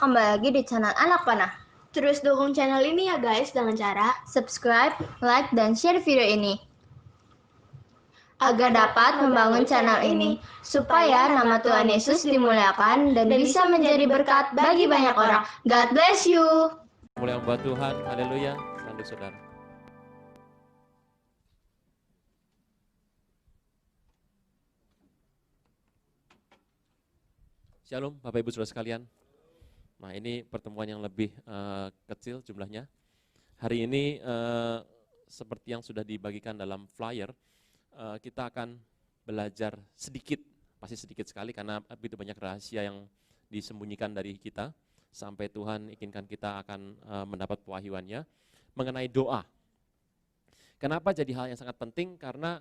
kembali lagi di channel Anak Panah. Terus dukung channel ini ya guys dengan cara Subscribe, like, dan share video ini agar dapat membangun channel ini supaya nama Tuhan Yesus dimuliakan dan bisa menjadi berkat bagi banyak orang. God bless you. Mulia buat Tuhan, haleluya. Selalu saudara. Shalom Bapak Ibu Saudara sekalian. Nah ini pertemuan yang lebih kecil jumlahnya. Hari ini seperti yang sudah dibagikan dalam flyer, kita akan belajar sedikit, pasti sedikit sekali karena begitu banyak rahasia yang disembunyikan dari kita. Sampai Tuhan izinkan kita akan mendapat pewahyuannya mengenai doa. Kenapa jadi hal yang sangat penting? Karena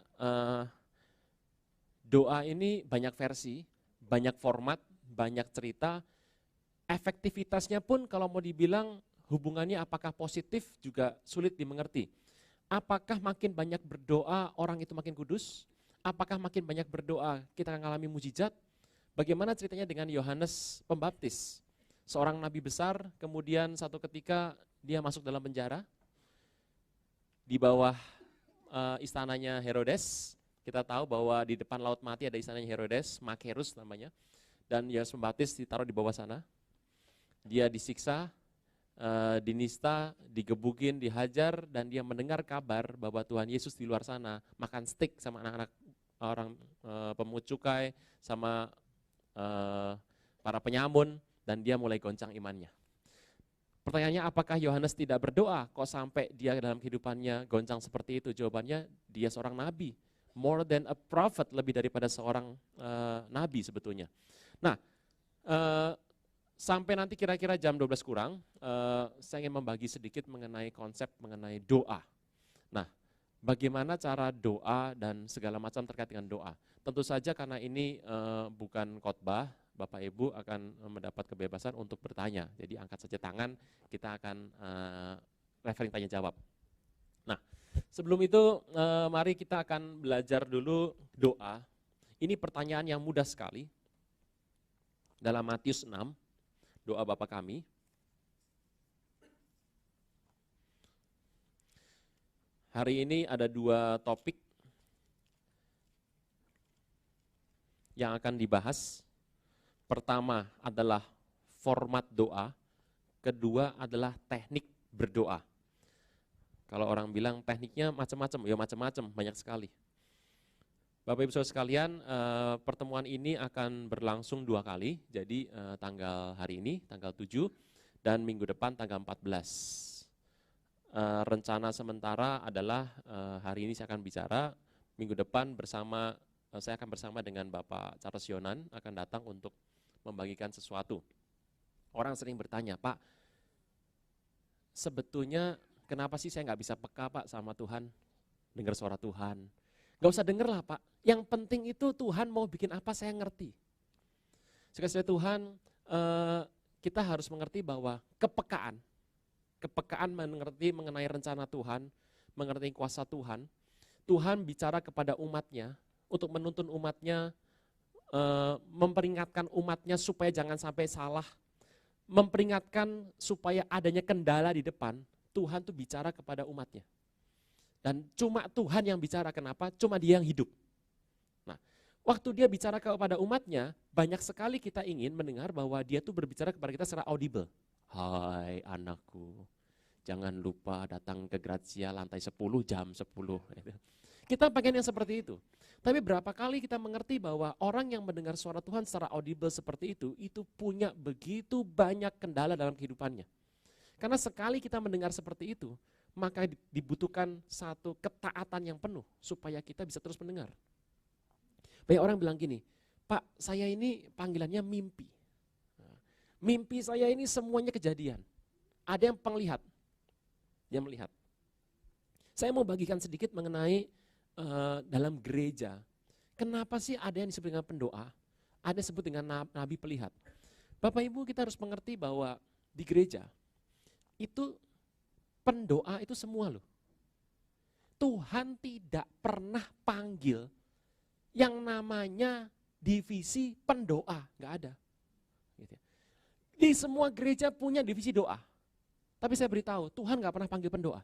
doa ini banyak versi, banyak format, banyak cerita, efektivitasnya pun kalau mau dibilang hubungannya apakah positif juga sulit dimengerti. Apakah makin banyak berdoa orang itu makin kudus? Apakah makin banyak berdoa kita akan mengalami mujizat? Bagaimana ceritanya dengan Yohanes Pembaptis? Seorang nabi besar, kemudian satu ketika dia masuk dalam penjara, di bawah istananya Herodes. Kita tahu bahwa di depan laut mati ada istananya Herodes, Makerus namanya, dan Yohanes Pembaptis ditaruh di bawah sana. Dia disiksa, dinista, digebukin, dihajar, dan dia mendengar kabar bahwa Tuhan Yesus di luar sana makan steak sama anak-anak orang pemungut cukai, sama para penyamun, dan dia mulai goncang imannya. Pertanyaannya, apakah Yohanes tidak berdoa? Kok sampai dia dalam kehidupannya goncang seperti itu? Jawabannya, dia seorang nabi. More than a prophet, lebih daripada seorang nabi sebetulnya. Nah, sampai nanti kira-kira jam 12 kurang, saya ingin membagi sedikit mengenai konsep mengenai doa. Nah, bagaimana cara doa dan segala macam terkait dengan doa. Tentu saja karena ini bukan khotbah, Bapak Ibu akan mendapat kebebasan untuk bertanya. Jadi angkat saja tangan, kita akan referring tanya jawab. Nah, sebelum itu mari kita akan belajar dulu doa. Ini pertanyaan yang mudah sekali. Dalam Matius 6, doa Bapa kami. Hari ini ada dua topik yang akan dibahas. Pertama adalah format doa, kedua adalah teknik berdoa. Kalau orang bilang tekniknya macam-macam, ya macam-macam, banyak sekali. Bapak Ibu Saudara sekalian, pertemuan ini akan berlangsung 2 kali, jadi tanggal hari ini, tanggal 7, dan minggu depan tanggal 14. Rencana sementara adalah hari ini saya akan bicara, minggu depan saya akan bersama dengan Bapak Charles Yonan akan datang untuk membagikan sesuatu. Orang sering bertanya, Pak, sebetulnya kenapa sih saya nggak bisa peka Pak sama Tuhan, dengar suara Tuhan? Gak usah denger lah Pak, yang penting itu Tuhan mau bikin apa saya ngerti. Sekali Tuhan, kita harus mengerti bahwa kepekaan mengerti mengenai rencana Tuhan, mengerti kuasa Tuhan. Tuhan bicara kepada umatnya, untuk menuntun umatnya, memperingatkan umatnya supaya jangan sampai salah, memperingatkan supaya adanya kendala di depan. Tuhan tuh bicara kepada umatnya. Dan cuma Tuhan yang bicara, kenapa? Cuma Dia yang hidup. Nah, waktu Dia bicara kepada umatnya, banyak sekali kita ingin mendengar bahwa Dia tuh berbicara kepada kita secara audible. Hai anakku, jangan lupa datang ke Grazia lantai 10 jam 10. Kita pengen yang seperti itu. Tapi berapa kali kita mengerti bahwa orang yang mendengar suara Tuhan secara audible seperti itu punya begitu banyak kendala dalam kehidupannya. Karena sekali kita mendengar seperti itu, maka dibutuhkan satu ketaatan yang penuh supaya kita bisa terus mendengar. Banyak orang bilang gini, Pak, saya ini panggilannya mimpi. Mimpi saya ini semuanya kejadian. Ada yang penglihat, dia melihat. Saya mau bagikan sedikit mengenai dalam gereja. Kenapa sih ada yang disebut dengan pendoa, ada yang disebut dengan nabi pelihat. Bapak Ibu, kita harus mengerti bahwa di gereja itu pendoa itu semua loh. Tuhan tidak pernah panggil yang namanya divisi pendoa, nggak ada. Di semua gereja punya divisi doa. Tapi saya beritahu, Tuhan gak pernah panggil pendoa.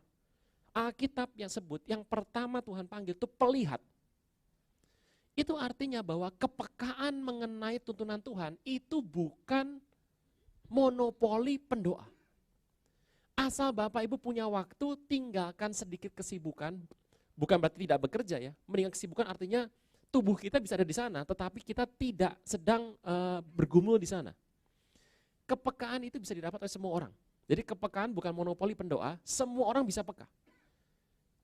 Alkitab yang sebut, yang pertama Tuhan panggil itu pelihat. Itu artinya bahwa kepekaan mengenai tuntunan Tuhan itu bukan monopoli pendoa. Asal Bapak Ibu punya waktu, tinggalkan sedikit kesibukan. Bukan berarti tidak bekerja ya. Meninggalkan kesibukan artinya tubuh kita bisa ada di sana, tetapi kita tidak sedang bergumul di sana. Kepekaan itu bisa didapat oleh semua orang. Jadi kepekaan bukan monopoli pendoa, semua orang bisa peka.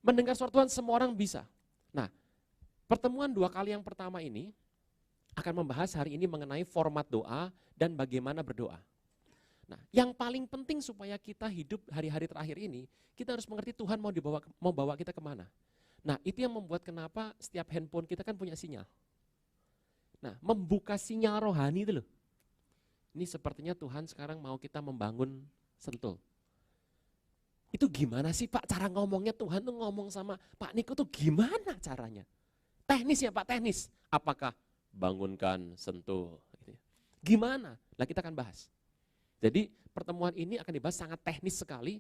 Mendengar suara Tuhan semua orang bisa. Nah, pertemuan 2 kali yang pertama ini akan membahas hari ini mengenai format doa dan bagaimana berdoa. Nah, yang paling penting supaya kita hidup hari-hari terakhir ini, kita harus mengerti Tuhan mau bawa kita kemana. Nah, itu yang membuat kenapa setiap handphone kita kan punya sinyal. Nah, membuka sinyal rohani itu loh. Ini sepertinya Tuhan sekarang mau kita membangun Sentul. Itu gimana sih Pak cara ngomongnya, Tuhan tuh ngomong sama Pak Niko tuh gimana caranya? Teknis ya Pak, teknis. Apakah bangunkan Sentul? Gimana? Lah kita akan bahas. Jadi pertemuan ini akan dibahas sangat teknis sekali.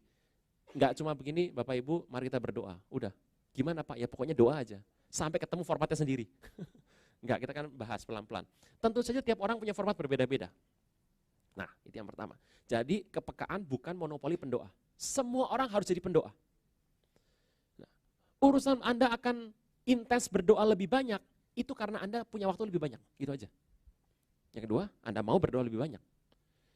Enggak cuma begini Bapak Ibu mari kita berdoa. Udah, gimana Pak? Ya pokoknya doa aja. Sampai ketemu formatnya sendiri. Enggak, kita akan bahas pelan-pelan. Tentu saja tiap orang punya format berbeda-beda. Nah, itu yang pertama. Jadi kepekaan bukan monopoli pendoa. Semua orang harus jadi pendoa. Nah, urusan Anda akan intens berdoa lebih banyak, itu karena Anda punya waktu lebih banyak. Gitu aja. Yang kedua, Anda mau berdoa lebih banyak.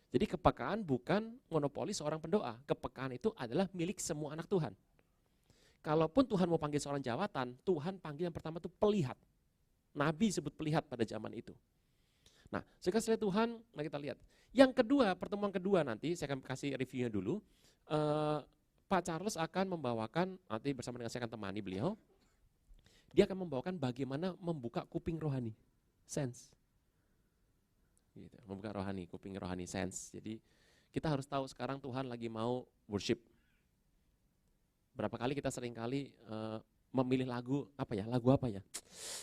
Jadi kepekaan bukan monopoli seorang pendoa. Kepekaan itu adalah milik semua anak Tuhan. Kalaupun Tuhan mau panggil seorang jawatan, Tuhan panggil yang pertama itu pelihat. Nabi sebut pelihat pada zaman itu. Nah, setelah Tuhan, mari kita lihat. Yang kedua, pertemuan kedua nanti, saya akan kasih reviewnya dulu. Pak Charles akan membawakan, nanti bersama dengan saya akan temani beliau. Dia akan membawakan bagaimana membuka kuping rohani, sense. Gitu, membuka rohani, kuping rohani, sense. Jadi kita harus tahu sekarang Tuhan lagi mau worship. Berapa kali kita seringkali memilih lagu apa ya? Lagu apa ya?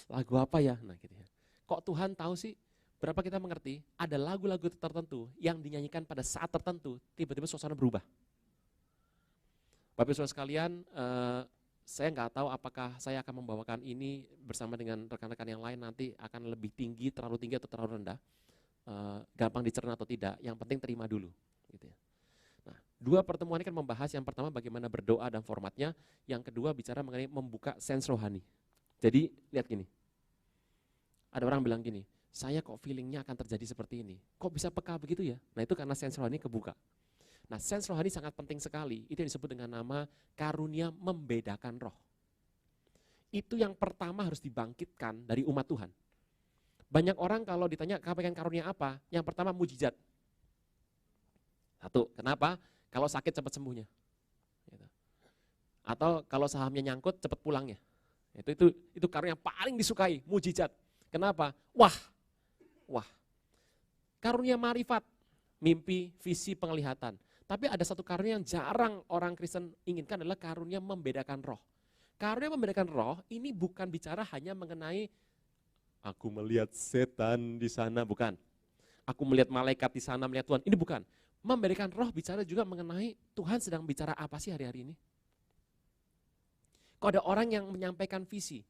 Lagu apa ya? Nah, gitu ya. Kok Tuhan tahu sih? Berapa kita mengerti? Ada lagu-lagu tertentu yang dinyanyikan pada saat tertentu, tiba-tiba suasana berubah. Bapak Ibu Saudara sekalian, saya nggak tahu apakah saya akan membawakan ini bersama dengan rekan-rekan yang lain nanti akan lebih tinggi, terlalu tinggi atau terlalu rendah. Gampang dicerna atau tidak, yang penting terima dulu. Gitu ya. Nah, 2 pertemuan ini kan membahas yang pertama bagaimana berdoa dan formatnya, yang kedua bicara mengenai membuka sense rohani. Jadi lihat gini, ada orang bilang gini, saya kok feelingnya akan terjadi seperti ini, kok bisa peka begitu ya? Nah itu karena sense rohani kebuka. Nah sense rohani sangat penting sekali, itu yang disebut dengan nama karunia membedakan roh. Itu yang pertama harus dibangkitkan dari umat Tuhan. Banyak orang kalau ditanya pengen karunia apa, yang pertama mujizat. Satu, kenapa? Kalau sakit cepat sembuhnya. Atau kalau sahamnya nyangkut cepat pulangnya. Itu karunia yang paling disukai, mujizat. Kenapa? Wah, karunia marifat, mimpi, visi, penglihatan. Tapi ada satu karunia yang jarang orang Kristen inginkan adalah karunia membedakan roh. Karunia membedakan roh ini bukan bicara hanya mengenai aku melihat setan di sana, bukan. Aku melihat malaikat di sana, melihat Tuhan, ini bukan. Membedakan roh bicara juga mengenai Tuhan sedang bicara apa sih hari-hari ini. Kok ada orang yang menyampaikan visi,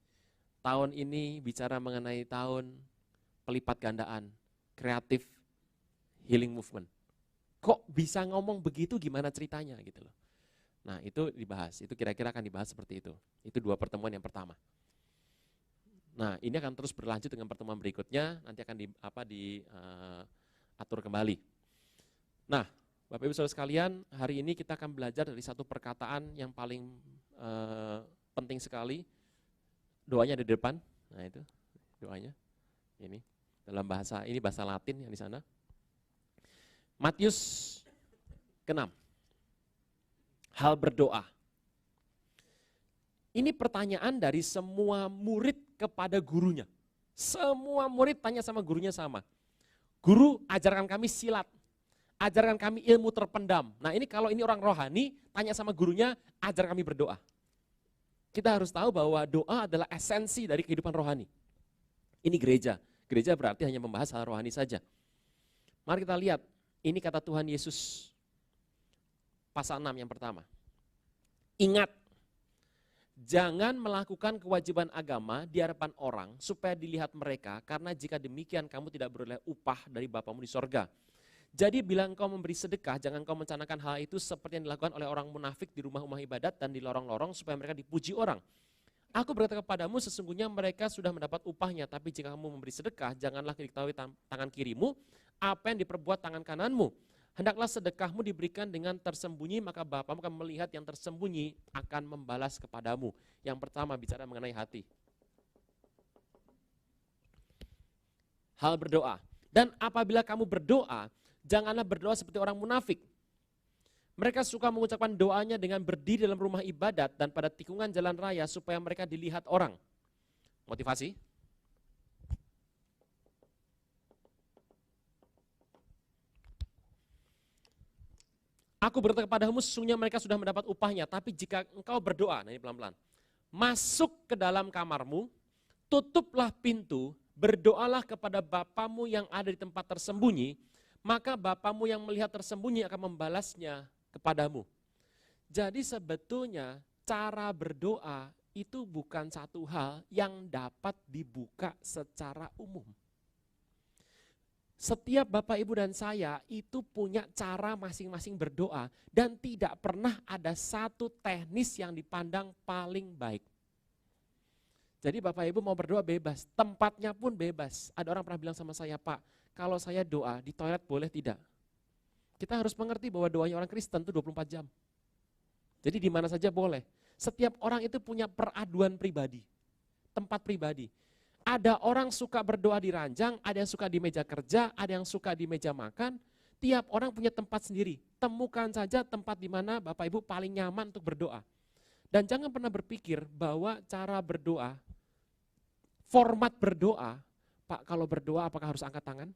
tahun ini bicara mengenai tahun pelipat gandaan, creative healing movement. Kok bisa ngomong begitu, gimana ceritanya gitu loh. Nah itu dibahas, itu kira-kira akan dibahas seperti itu. Itu 2 pertemuan yang pertama. Nah ini akan terus berlanjut dengan pertemuan berikutnya, nanti akan diatur kembali. Nah Bapak Ibu Saudara sekalian, hari ini kita akan belajar dari satu perkataan yang paling penting sekali. Doanya ada di depan, nah itu doanya. Ini dalam bahasa, ini bahasa Latin yang di sana. Matius ke-6. Hal berdoa. Ini pertanyaan dari semua murid kepada gurunya. Semua murid tanya sama gurunya sama. Guru, ajarkan kami silat. Ajarkan kami ilmu terpendam. Nah ini kalau ini orang rohani, tanya sama gurunya, ajar kami berdoa. Kita harus tahu bahwa doa adalah esensi dari kehidupan rohani. Ini gereja. Gereja berarti hanya membahas hal rohani saja. Mari kita lihat, Ini kata Tuhan Yesus, pasal 6 yang pertama. Ingat, jangan melakukan kewajiban agama di hadapan orang supaya dilihat mereka, karena jika demikian kamu tidak beroleh upah dari Bapamu di sorga. Jadi bila engkau memberi sedekah, jangan engkau mencanakan hal itu seperti yang dilakukan oleh orang munafik di rumah-rumah ibadat dan di lorong-lorong supaya mereka dipuji orang. Aku berkata kepadamu, sesungguhnya mereka sudah mendapat upahnya, tapi jika kamu memberi sedekah, janganlah diketahui tangan kirimu apa yang diperbuat tangan kananmu. Hendaklah sedekahmu diberikan dengan tersembunyi, maka Bapamu akan melihat yang tersembunyi akan membalas kepadamu. Yang pertama bicara mengenai hati. Hal berdoa. Dan apabila kamu berdoa, janganlah berdoa seperti orang munafik. Mereka suka mengucapkan doanya dengan berdiri dalam rumah ibadat dan pada tikungan jalan raya supaya mereka dilihat orang. Motivasi. Aku berkata kepadamu, sesungguhnya mereka sudah mendapat upahnya, tapi jika engkau berdoa, nah ini pelan-pelan, masuk ke dalam kamarmu, tutuplah pintu, berdoalah kepada Bapamu yang ada di tempat tersembunyi, maka Bapamu yang melihat tersembunyi akan membalasnya kepadamu. Jadi sebetulnya cara berdoa itu bukan satu hal yang dapat dibuka secara umum. Setiap Bapak, Ibu, dan saya itu punya cara masing-masing berdoa dan tidak pernah ada satu teknis yang dipandang paling baik. Jadi Bapak Ibu mau berdoa bebas, tempatnya pun bebas. Ada orang pernah bilang sama saya, Pak, kalau saya doa di toilet boleh tidak? Kita harus mengerti bahwa doanya orang Kristen itu 24 jam. Jadi di mana saja boleh. Setiap orang itu punya peraduan pribadi, tempat pribadi. Ada orang suka berdoa di ranjang, ada yang suka di meja kerja, ada yang suka di meja makan. Tiap orang punya tempat sendiri. Temukan saja tempat di mana Bapak Ibu paling nyaman untuk berdoa. Dan jangan pernah berpikir bahwa cara berdoa, format berdoa, Pak kalau berdoa apakah harus angkat tangan?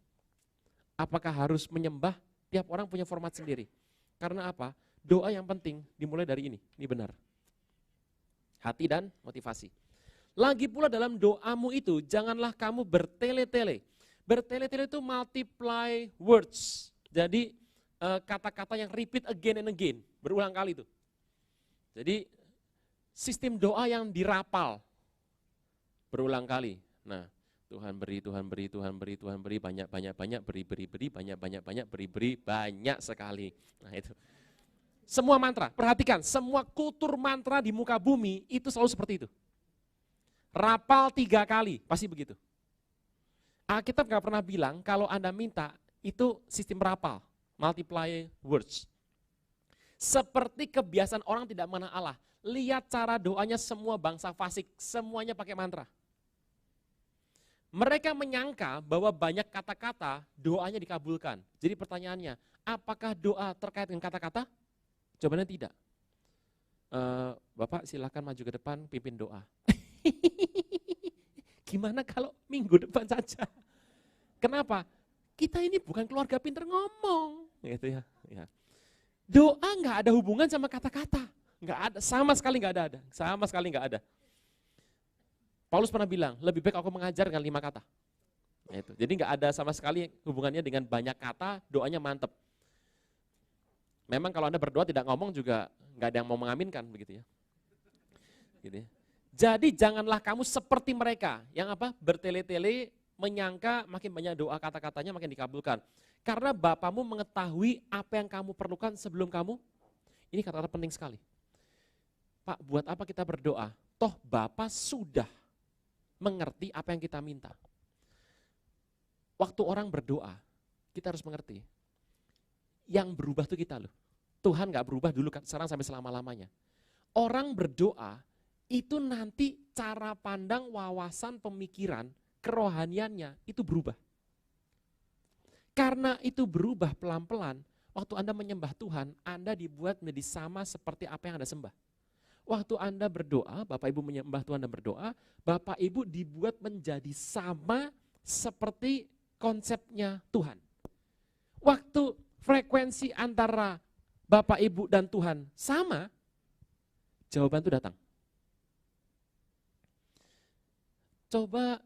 Apakah harus menyembah? Tiap orang punya format sendiri. Karena apa? Doa yang penting dimulai dari ini benar. Hati dan motivasi. Lagi pula dalam doamu itu, janganlah kamu bertele-tele. Bertele-tele itu multiply words. Jadi kata-kata yang repeat again and again, berulang kali itu. Jadi sistem doa yang dirapal, berulang kali. Nah, Tuhan beri, Tuhan beri, Tuhan beri, Tuhan beri, banyak, beri, banyak, beri, banyak sekali. Nah itu. Semua mantra, perhatikan, semua kultur mantra di muka bumi itu selalu seperti itu. Rapal 3 kali, pasti begitu. Alkitab gak pernah bilang kalau Anda minta itu sistem rapal, multiply words. Seperti kebiasaan orang tidak mengenal Allah. Lihat cara doanya semua bangsa fasik, semuanya pakai mantra. Mereka menyangka bahwa banyak kata-kata doanya dikabulkan. Jadi pertanyaannya, apakah doa terkait dengan kata-kata? Jawabannya tidak. Bapak silakan maju ke depan pimpin doa. Gimana kalau minggu depan saja? Kenapa? Kita ini bukan keluarga pinter ngomong, gitu ya. Doa nggak ada hubungan sama kata-kata, nggak ada, sama sekali nggak ada, sama sekali nggak ada. Paulus pernah bilang, lebih baik aku mengajar dengan 5 kata. Itu. Jadi nggak ada sama sekali hubungannya dengan banyak kata, doanya mantep. Memang kalau Anda berdoa tidak ngomong juga nggak ada yang mau mengaminkan begitu ya. Gitu ya. Jadi janganlah kamu seperti mereka yang apa? Bertele-tele menyangka makin banyak doa kata-katanya makin dikabulkan. Karena Bapamu mengetahui apa yang kamu perlukan sebelum kamu. Ini kata-kata penting sekali. Pak, buat apa kita berdoa? Toh Bapa sudah mengerti apa yang kita minta. Waktu orang berdoa, kita harus mengerti. Yang berubah itu kita loh. Tuhan gak berubah dulu sekarang sampai selama-lamanya. Orang berdoa itu nanti cara pandang, wawasan, pemikiran, kerohaniannya itu berubah. Karena itu berubah pelan-pelan, waktu Anda menyembah Tuhan, Anda dibuat menjadi sama seperti apa yang Anda sembah. Waktu Anda berdoa, Bapak Ibu menyembah Tuhan dan berdoa, Bapak Ibu dibuat menjadi sama seperti konsepnya Tuhan. Waktu frekuensi antara Bapak Ibu dan Tuhan sama, jawaban itu datang. Coba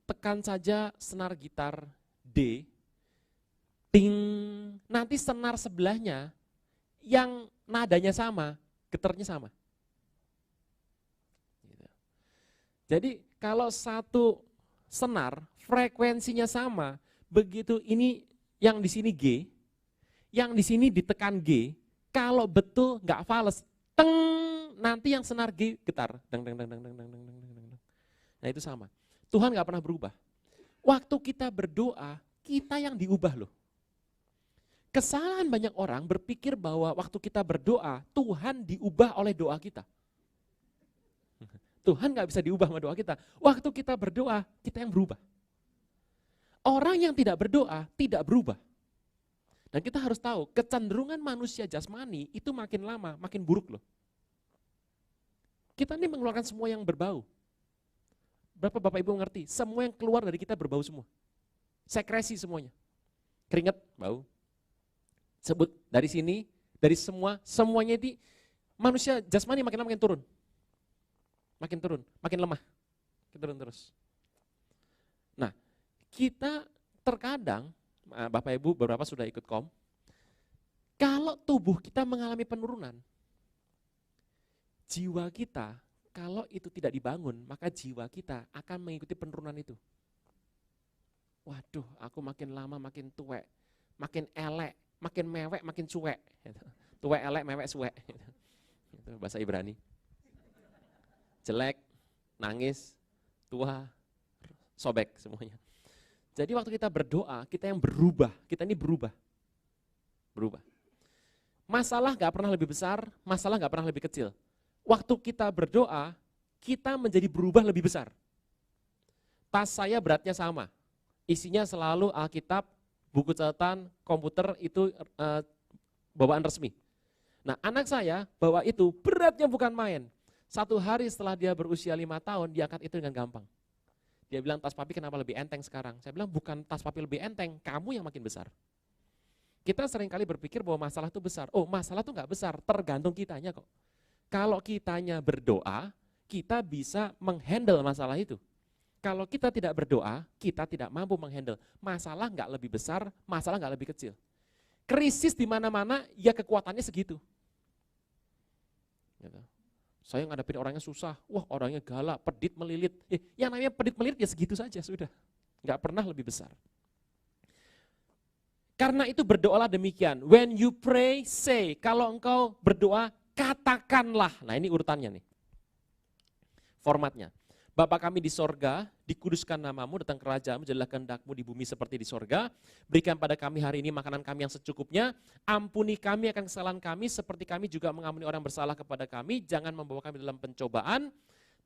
tekan saja senar gitar D, ting, nanti senar sebelahnya yang nadanya sama, getarnya sama. Gitu. Jadi kalau satu senar frekuensinya sama, begitu ini yang di sini G, yang di sini ditekan G, kalau betul nggak fales, teng, nanti yang senar G getar, deng deng deng deng deng deng deng deng deng. Nah itu sama. Tuhan nggak pernah berubah. Waktu kita berdoa, kita yang diubah loh. Kesalahan banyak orang berpikir bahwa waktu kita berdoa, Tuhan diubah oleh doa kita. Tuhan nggak bisa diubah sama doa kita. Waktu kita berdoa, kita yang berubah. Orang yang tidak berdoa, tidak berubah. Dan kita harus tahu, kecenderungan manusia jasmani itu makin lama, makin buruk loh. Kita ini mengeluarkan semua yang berbau. Berapa Bapak Ibu ngerti? Semua yang keluar dari kita berbau semua. Sekresi semuanya. Keringat, bau. Sebut dari sini, dari semuanya ini manusia jasmani makin lama makin turun. Makin turun, makin lemah. Makin turun terus. Nah, kita terkadang, Bapak Ibu beberapa sudah ikut kom, kalau tubuh kita mengalami penurunan, jiwa kita kalau itu tidak dibangun, maka jiwa kita akan mengikuti penurunan itu. Waduh, aku makin lama makin tuwek, makin elek, makin mewek, makin cuek. Tuwek, elek, mewek, suwek. Itu bahasa Ibrani. Jelek, nangis, tua, sobek semuanya. Jadi waktu kita berdoa, kita yang berubah, kita ini berubah. Berubah. Masalah gak pernah lebih besar, masalah gak pernah lebih kecil. Waktu kita berdoa, kita menjadi berubah lebih besar. Tas saya beratnya sama, isinya selalu Alkitab, buku catatan, komputer itu bawaan resmi. Nah anak saya bawa itu beratnya bukan main. 1 hari setelah dia berusia 5 tahun, dia angkat itu dengan gampang. Dia bilang, tas papi kenapa lebih enteng sekarang? Saya bilang, bukan tas papi lebih enteng, kamu yang makin besar. Kita seringkali berpikir bahwa masalah itu besar. Oh masalah itu gak besar, tergantung kitanya kok. Kalau kitanya berdoa, kita bisa menghandle masalah itu. Kalau kita tidak berdoa, kita tidak mampu menghandle. Masalah nggak lebih besar, masalah nggak lebih kecil. Krisis di mana-mana, ya kekuatannya segitu. Gitu. Saya ngadepin orangnya susah, wah orangnya galak, pedit melilit. Yang namanya pedit melilit ya segitu saja sudah. Nggak pernah lebih besar. Karena itu berdoalah demikian. When you pray, say. Kalau engkau berdoa, katakanlah. Nah ini urutannya nih. Formatnya. Bapa kami di sorga, dikuduskan namamu, datang kerajaanmu, jadilah kehendakmu di bumi seperti di sorga. Berikan pada kami hari ini makanan kami yang secukupnya. Ampuni kami akan kesalahan kami, seperti kami juga mengampuni orang bersalah kepada kami. Jangan membawa kami dalam pencobaan,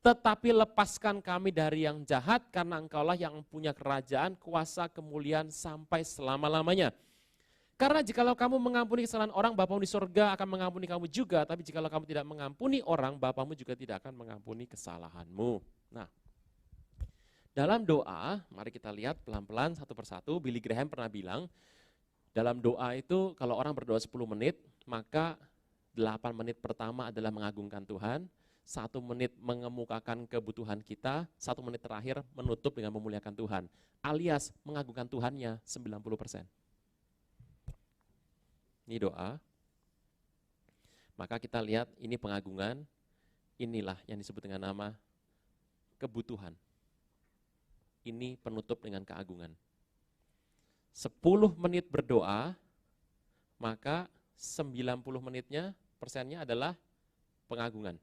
tetapi lepaskan kami dari yang jahat, karena engkaulah yang punya kerajaan, kuasa, kemuliaan sampai selama-lamanya. Karena jikalau kamu mengampuni kesalahan orang, Bapamu di sorga akan mengampuni kamu juga. Tapi jikalau kamu tidak mengampuni orang, Bapamu juga tidak akan mengampuni kesalahanmu. Nah, dalam doa, mari kita lihat pelan-pelan satu persatu. Billy Graham pernah bilang, dalam doa itu kalau orang berdoa 10 menit, maka 8 menit pertama adalah mengagungkan Tuhan, 1 menit mengemukakan kebutuhan kita, 1 menit terakhir menutup dengan memuliakan Tuhan. Alias mengagungkan Tuhannya 90%. Ini doa, maka kita lihat ini pengagungan, inilah yang disebut dengan nama kebutuhan. Ini penutup dengan keagungan. 10 menit berdoa, maka 90 menitnya, persennya adalah pengagungan,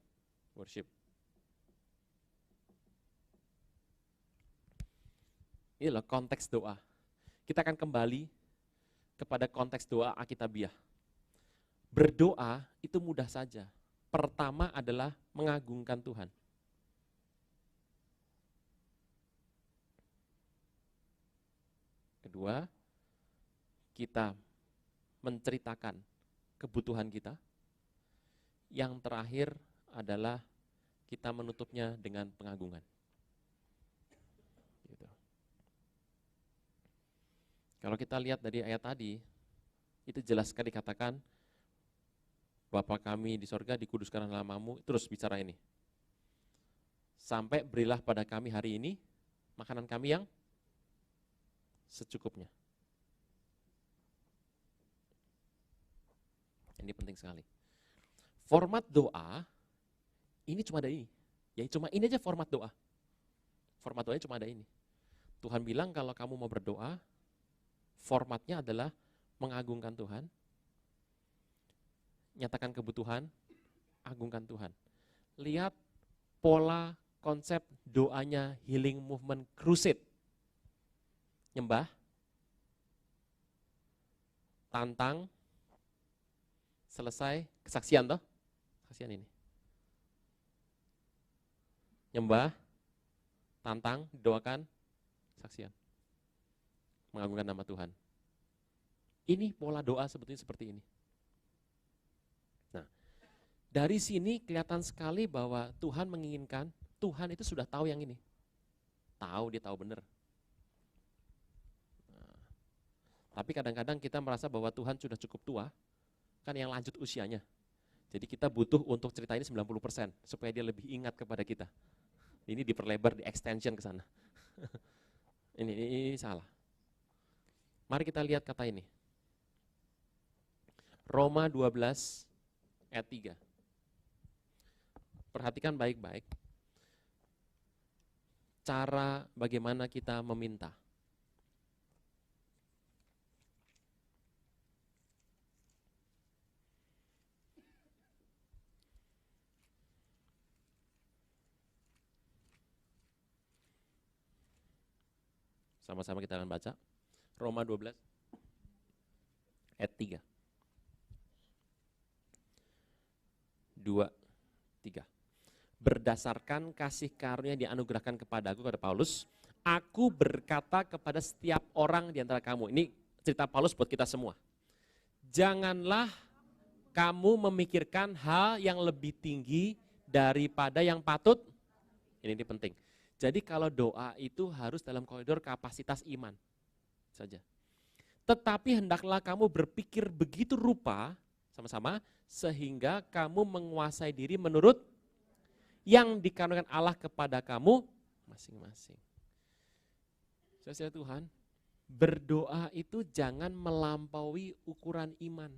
worship. Inilah konteks doa. Kita akan kembali kepada konteks doa Alkitabiah. Berdoa itu mudah saja. Pertama adalah mengagungkan Tuhan. Kedua, kita menceritakan kebutuhan kita. Yang terakhir adalah kita menutupnya dengan pengagungan. Gitu. Kalau kita lihat dari ayat tadi, itu jelas sekali dikatakan, Bapa kami di sorga, dikuduskan namamu, terus bicara ini. Sampai berilah pada kami hari ini makanan kami yang secukupnya. Ini penting sekali. Format doa, ini cuma ada ini. Ya cuma ini aja format doa. Format doanya cuma ada ini. Tuhan bilang kalau kamu mau berdoa, formatnya adalah mengagungkan Tuhan, nyatakan kebutuhan, agungkan Tuhan. Lihat pola konsep doanya Healing Movement Crusade. Nyembah, tantang, selesai, kesaksian toh? Kesaksian ini. Nyembah, tantang, doakan, kesaksian. Mengagungkan nama Tuhan. Ini pola doa sebetulnya seperti ini. Nah, dari sini kelihatan sekali bahwa Tuhan menginginkan, Tuhan itu sudah tahu yang ini. Tahu, dia tahu benar. Nah, tapi kadang-kadang kita merasa bahwa Tuhan sudah cukup tua, kan yang lanjut usianya. Jadi kita butuh untuk cerita ini 90% supaya dia lebih ingat kepada kita. Ini diperlebar, di extension ke sana. ini salah. Mari kita lihat kata ini. Roma 12 ayat 3. Perhatikan baik-baik. Cara bagaimana kita meminta. Sama-sama kita akan baca. Roma 12 ayat 3. 2, 3. Berdasarkan kasih karunia yang dianugerahkan kepadaku, kata Paulus, aku berkata kepada setiap orang di antara kamu. Ini cerita Paulus buat kita semua. Janganlah kamu memikirkan hal yang lebih tinggi daripada yang patut. Ini penting. Jadi kalau doa itu harus dalam koridor kapasitas iman saja. Tetapi hendaklah kamu berpikir begitu rupa, sama-sama, sehingga kamu menguasai diri menurut yang dikaruniakan Allah kepada kamu masing-masing. Saudara Tuhan, berdoa itu jangan melampaui ukuran iman.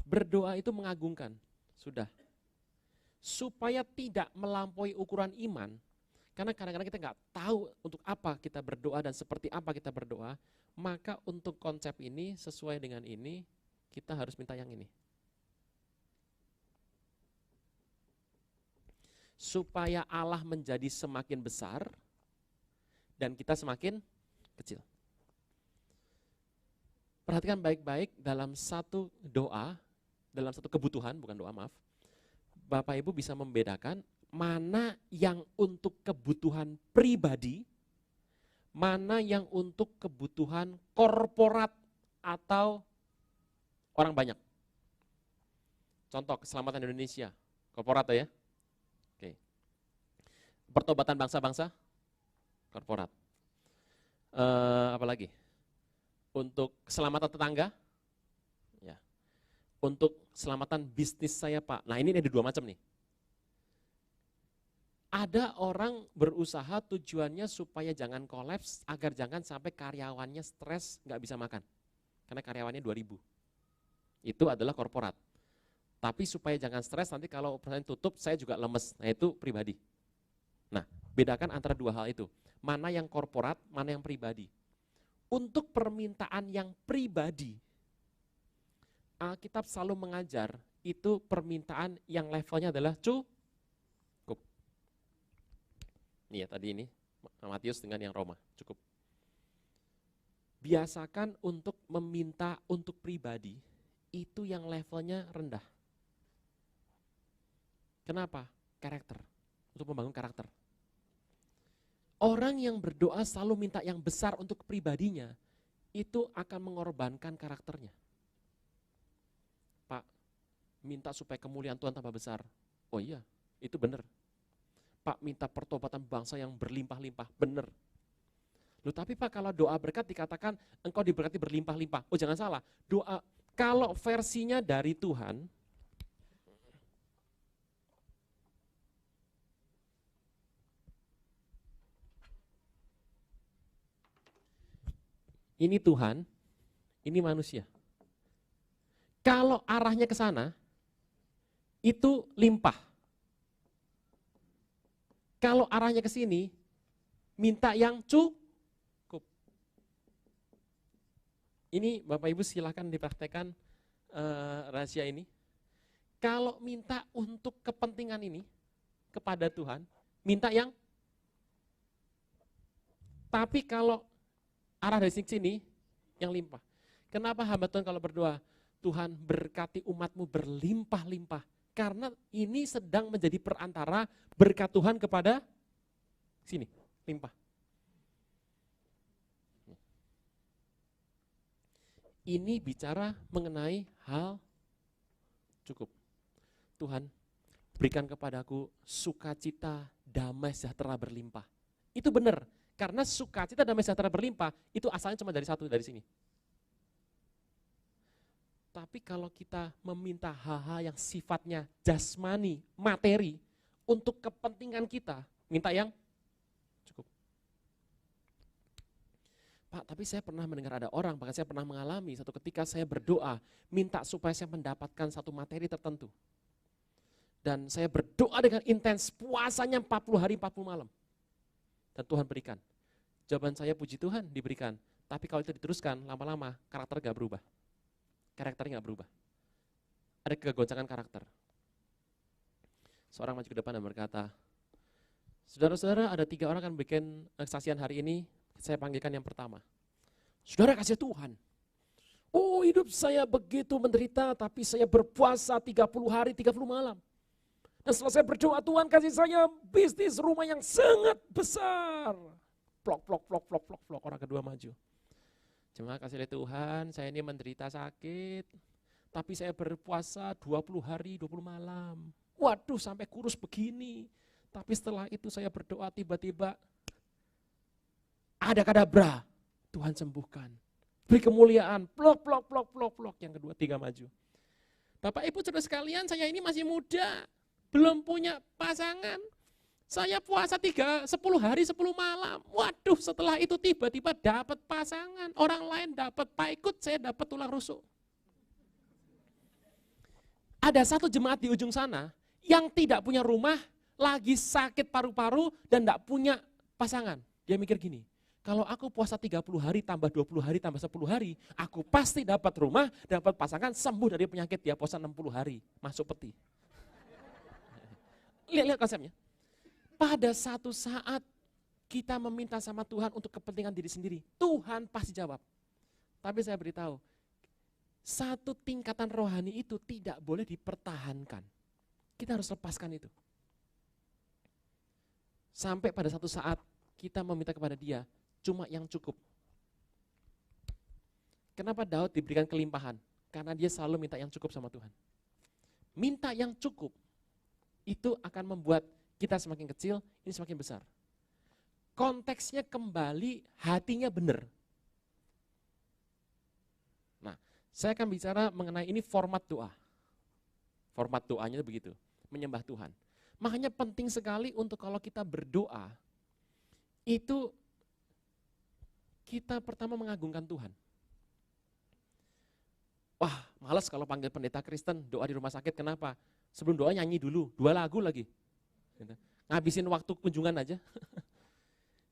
Berdoa itu mengagungkan, sudah. Supaya tidak melampaui ukuran iman, karena kadang-kadang kita nggak tahu untuk apa kita berdoa dan seperti apa kita berdoa, maka untuk konsep ini, sesuai dengan ini, kita harus minta yang ini. Supaya Allah menjadi semakin besar, dan kita semakin kecil. Perhatikan baik-baik dalam satu doa, dalam satu kebutuhan, bukan doa, maaf. Bapak Ibu bisa membedakan mana yang untuk kebutuhan pribadi, mana yang untuk kebutuhan korporat atau orang banyak. Contoh, keselamatan Indonesia, korporat ya. Oke. Pertobatan bangsa-bangsa, korporat. Apa lagi? Untuk keselamatan tetangga, ya. Untuk keselamatan bisnis saya Pak. Nah ini ada dua macam nih. Ada orang berusaha tujuannya supaya jangan kolaps, agar jangan sampai karyawannya stres nggak bisa makan. Karena karyawannya 2000. Itu adalah korporat. Tapi supaya jangan stres, nanti kalau perusahaan tutup saya juga lemes. Nah itu pribadi. Nah bedakan antara dua hal itu. Mana yang korporat, mana yang pribadi. Untuk permintaan yang pribadi, Alkitab selalu mengajar itu permintaan yang levelnya adalah cukup. Nih ya tadi ini Matius dengan yang Roma, cukup. Biasakan untuk meminta untuk pribadi itu yang levelnya rendah. Kenapa? Karakter, untuk membangun karakter. Orang yang berdoa selalu minta yang besar untuk pribadinya, itu akan mengorbankan karakternya. Pak, minta supaya kemuliaan Tuhan tambah besar. Oh iya, itu benar. Pak, minta pertobatan bangsa yang berlimpah-limpah, benar. Loh tapi Pak, kalau doa berkat dikatakan engkau diberkati berlimpah-limpah. Oh jangan salah, doa kalau versinya dari Tuhan, Ini Tuhan, ini manusia. Kalau arahnya ke sana, itu limpah. Kalau arahnya ke sini, minta yang cukup. Ini Bapak Ibu silakan dipraktekkan rahasia ini. Kalau minta untuk kepentingan ini kepada Tuhan, minta yang. Tapi kalau arah dari sini yang limpah. Kenapa hamba Tuhan kalau berdoa, Tuhan berkati umatmu berlimpah-limpah. Karena ini sedang menjadi perantara berkat Tuhan kepada sini, limpah. Ini bicara mengenai hal cukup. Tuhan, berikan kepadaku sukacita, damai sejahtera berlimpah. Itu benar, karena sukacita, damai sejahtera berlimpah, itu asalnya cuma dari satu, dari sini. Tapi kalau kita meminta hal-hal yang sifatnya jasmani, materi, untuk kepentingan kita, minta yang cukup. Pak, tapi saya pernah mendengar ada orang, bahkan saya pernah mengalami satu ketika saya berdoa, minta supaya saya mendapatkan satu materi tertentu. Dan saya berdoa dengan intens, puasanya 40 hari 40 malam. Dan Tuhan berikan. Jawaban saya puji Tuhan diberikan. Tapi kalau itu diteruskan, lama-lama karakter gak berubah. Karakternya gak berubah. Ada kegoncangan karakter. Seorang maju ke depan dan berkata, saudara-saudara ada 3 orang akan bikin kesaksian hari ini, saya panggilkan yang pertama. Saudara kasih Tuhan. Oh hidup saya begitu menderita, tapi saya berpuasa 30 hari 30 malam. Dan setelah saya berdoa, Tuhan kasih saya bisnis rumah yang sangat besar. Plok. Orang kedua maju. Cuma kasih Tuhan, saya ini menderita sakit, tapi saya berpuasa 20 hari, 20 malam. Waduh, sampai kurus begini. Tapi setelah itu saya berdoa, tiba-tiba ada kadabra, Tuhan sembuhkan. Beri kemuliaan, plok. Yang kedua, 3 maju. Bapak Ibu saudara sekalian, saya ini masih muda, belum punya pasangan. Saya puasa 10 hari 10 malam. Waduh, setelah itu tiba-tiba dapat pasangan. Orang lain dapat paikut, saya dapat tulang rusuk. Ada satu jemaat di ujung sana yang tidak punya rumah, lagi sakit paru-paru dan tidak punya pasangan. Dia mikir gini, kalau aku puasa 30 hari tambah 20 hari tambah 10 hari, aku pasti dapat rumah, dapat pasangan, sembuh dari penyakit. Dia puasa 60 hari, masuk peti. Lihat konsepnya. Pada satu saat kita meminta sama Tuhan untuk kepentingan diri sendiri, Tuhan pasti jawab. Tapi saya beritahu, satu tingkatan rohani itu tidak boleh dipertahankan. Kita harus lepaskan itu. Sampai pada satu saat kita meminta kepada Dia cuma yang cukup. Kenapa Daud diberikan kelimpahan? Karena dia selalu minta yang cukup sama Tuhan. Minta yang cukup itu akan membuat kita semakin kecil, ini semakin besar. Konteksnya kembali, hatinya benar. Nah, saya akan bicara mengenai ini format doa. Format doanya begitu, menyembah Tuhan. Makanya penting sekali untuk kalau kita berdoa, itu kita pertama mengagungkan Tuhan. Wah, malas kalau panggil pendeta Kristen, doa di rumah sakit, kenapa? Sebelum doa nyanyi dulu, 2 lagu lagi. Ngabisin waktu kunjungan aja.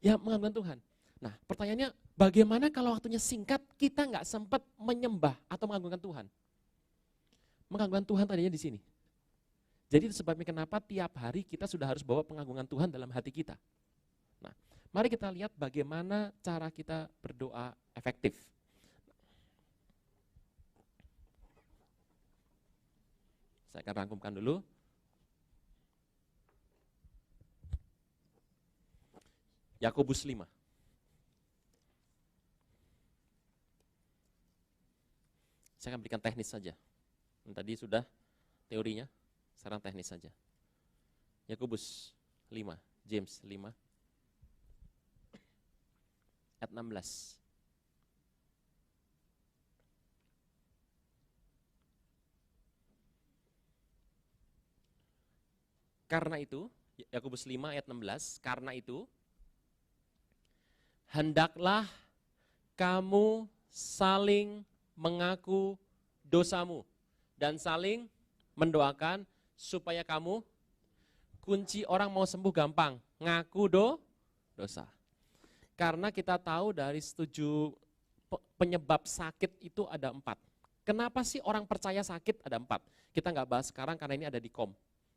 Ya mengagungkan Tuhan. Nah pertanyaannya bagaimana kalau waktunya singkat kita nggak sempat menyembah atau mengagungkan Tuhan. Mengagungkan Tuhan tadinya di sini. Jadi itu sebabnya kenapa tiap hari kita sudah harus bawa pengagungan Tuhan dalam hati kita. Nah mari kita lihat bagaimana cara kita berdoa efektif. Saya akan rangkumkan dulu. Yakobus 5. Saya akan berikan teknis saja. Tadi sudah teorinya, sekarang teknis saja. Yakobus 5, James 5, ayat 16. Karena itu, Yakobus 5 ayat 16, karena itu hendaklah kamu saling mengaku dosamu dan saling mendoakan supaya kamu, kunci orang mau sembuh gampang, ngaku dosa. Karena kita tahu dari 7 penyebab sakit itu ada 4. Kenapa sih orang percaya sakit? Ada 4. Kita nggak bahas sekarang karena ini ada di kom.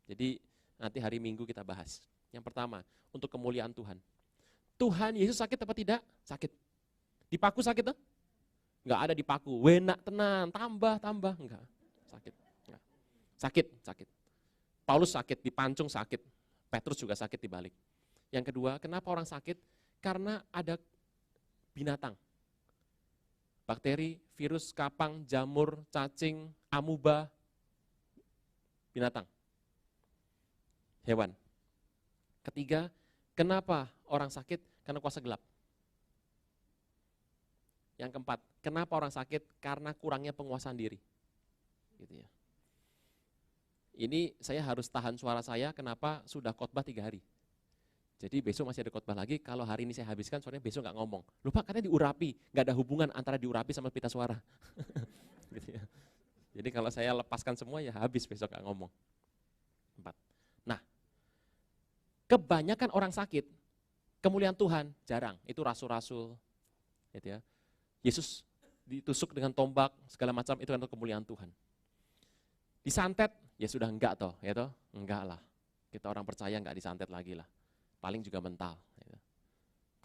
Jadi nanti hari Minggu kita bahas. Yang pertama, untuk kemuliaan Tuhan. Tuhan Yesus sakit apa tidak? Sakit. Dipaku sakit tuh? Enggak ada dipaku. Wenak tenan, tambah, enggak. Sakit. Enggak. Sakit. Paulus sakit, dipancung sakit. Petrus juga sakit dibalik. Yang kedua, kenapa orang sakit? Karena ada binatang. Bakteri, virus, kapang, jamur, cacing, amuba, binatang. Hewan. Ketiga, kenapa orang sakit? Karena kuasa gelap. Yang keempat, kenapa orang sakit? Karena kurangnya penguasaan diri. Gitu ya. Ini saya harus tahan suara saya, kenapa? Sudah khotbah 3 hari. Jadi besok masih ada khotbah lagi, kalau hari ini saya habiskan, soalnya besok nggak ngomong. Lupa katanya diurapi, nggak ada hubungan antara diurapi sama pita suara. Gitu ya. Jadi kalau saya lepaskan semua ya habis besok nggak ngomong. 4. Nah, kebanyakan orang sakit, kemuliaan Tuhan jarang, itu rasul-rasul. Gitu ya. Yesus ditusuk dengan tombak, segala macam, itu untuk kemuliaan Tuhan. Disantet, ya sudah enggak toh, ya toh? Enggak lah. Kita orang percaya enggak disantet lagi lah. Paling juga mental. Gitu.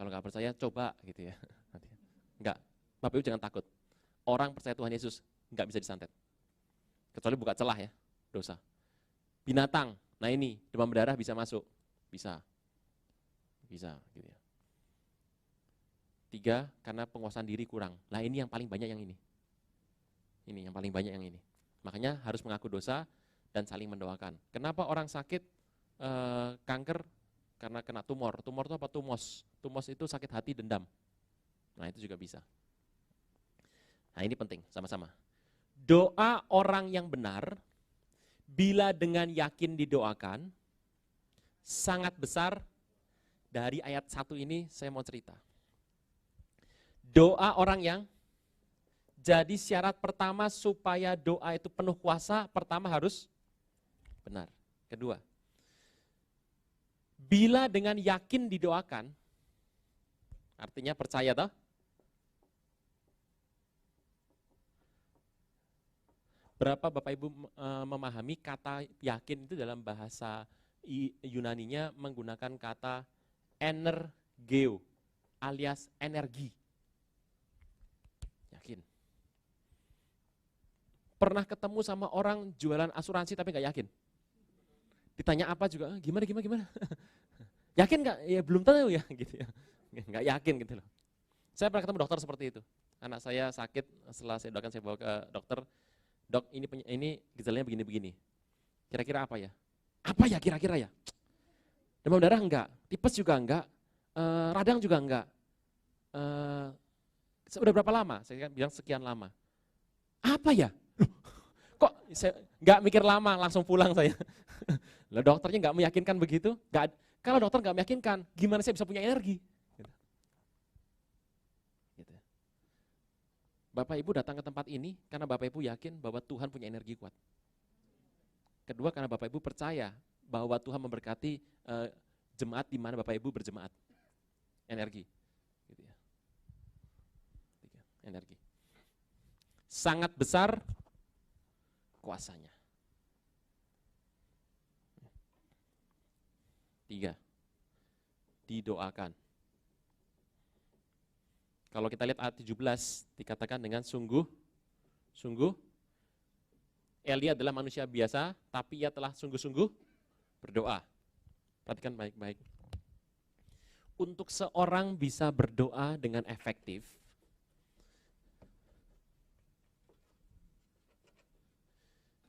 Kalau enggak percaya, coba gitu ya. Enggak, Bapak Ibu jangan takut. Orang percaya Tuhan Yesus enggak bisa disantet. Kecuali buka celah ya, dosa. Binatang, nah ini, demam berdarah bisa masuk. Bisa gitu ya. 3, karena penguasaan diri kurang. Nah ini yang paling banyak yang ini. Ini yang paling banyak yang ini. Makanya harus mengaku dosa dan saling mendoakan. Kenapa orang sakit kanker? Karena kena tumor. Tumor itu apa? Tumos. Tumos itu sakit hati, dendam. Nah itu juga bisa. Nah ini penting, sama-sama. Doa orang yang benar, bila dengan yakin didoakan, sangat besar. Dari ayat 1 ini saya mau cerita. Doa orang yang, jadi syarat pertama supaya doa itu penuh kuasa, pertama harus benar. Kedua, bila dengan yakin didoakan, artinya percaya toh? Berapa Bapak Ibu memahami kata yakin itu dalam bahasa Yunaninya menggunakan kata energeo alias energi. Yakin. Pernah ketemu sama orang jualan asuransi tapi nggak yakin? Ditanya apa juga, gimana? Yakin nggak? Ya belum tahu ya, gitu ya. Nggak yakin gitu loh. Saya pernah ketemu dokter seperti itu. Anak saya sakit, setelah saya doakan saya bawa ke dokter. Dok, ini gejalanya begini-begini. Kira-kira apa ya? Apa ya kira-kira ya? Demam darah enggak, tipes juga enggak, radang juga enggak. Sudah berapa lama? Saya bilang sekian lama. Apa ya? Kok saya enggak mikir lama, langsung pulang saya. Lah dokternya enggak meyakinkan begitu? Enggak, kalau dokter enggak meyakinkan, gimana saya bisa punya energi? Gitu. Bapak Ibu datang ke tempat ini karena Bapak Ibu yakin bahwa Tuhan punya energi kuat. Kedua, karena Bapak Ibu percaya bahwa Tuhan memberkati jemaat di mana Bapak Ibu berjemaat. Energi. Gitu ya. 3, energi. Sangat besar kuasanya. 3, didoakan. Kalau kita lihat ayat 17, dikatakan dengan sungguh, Elia adalah manusia biasa, tapi ia telah sungguh-sungguh berdoa. Perhatikan baik-baik. Untuk seorang bisa berdoa dengan efektif,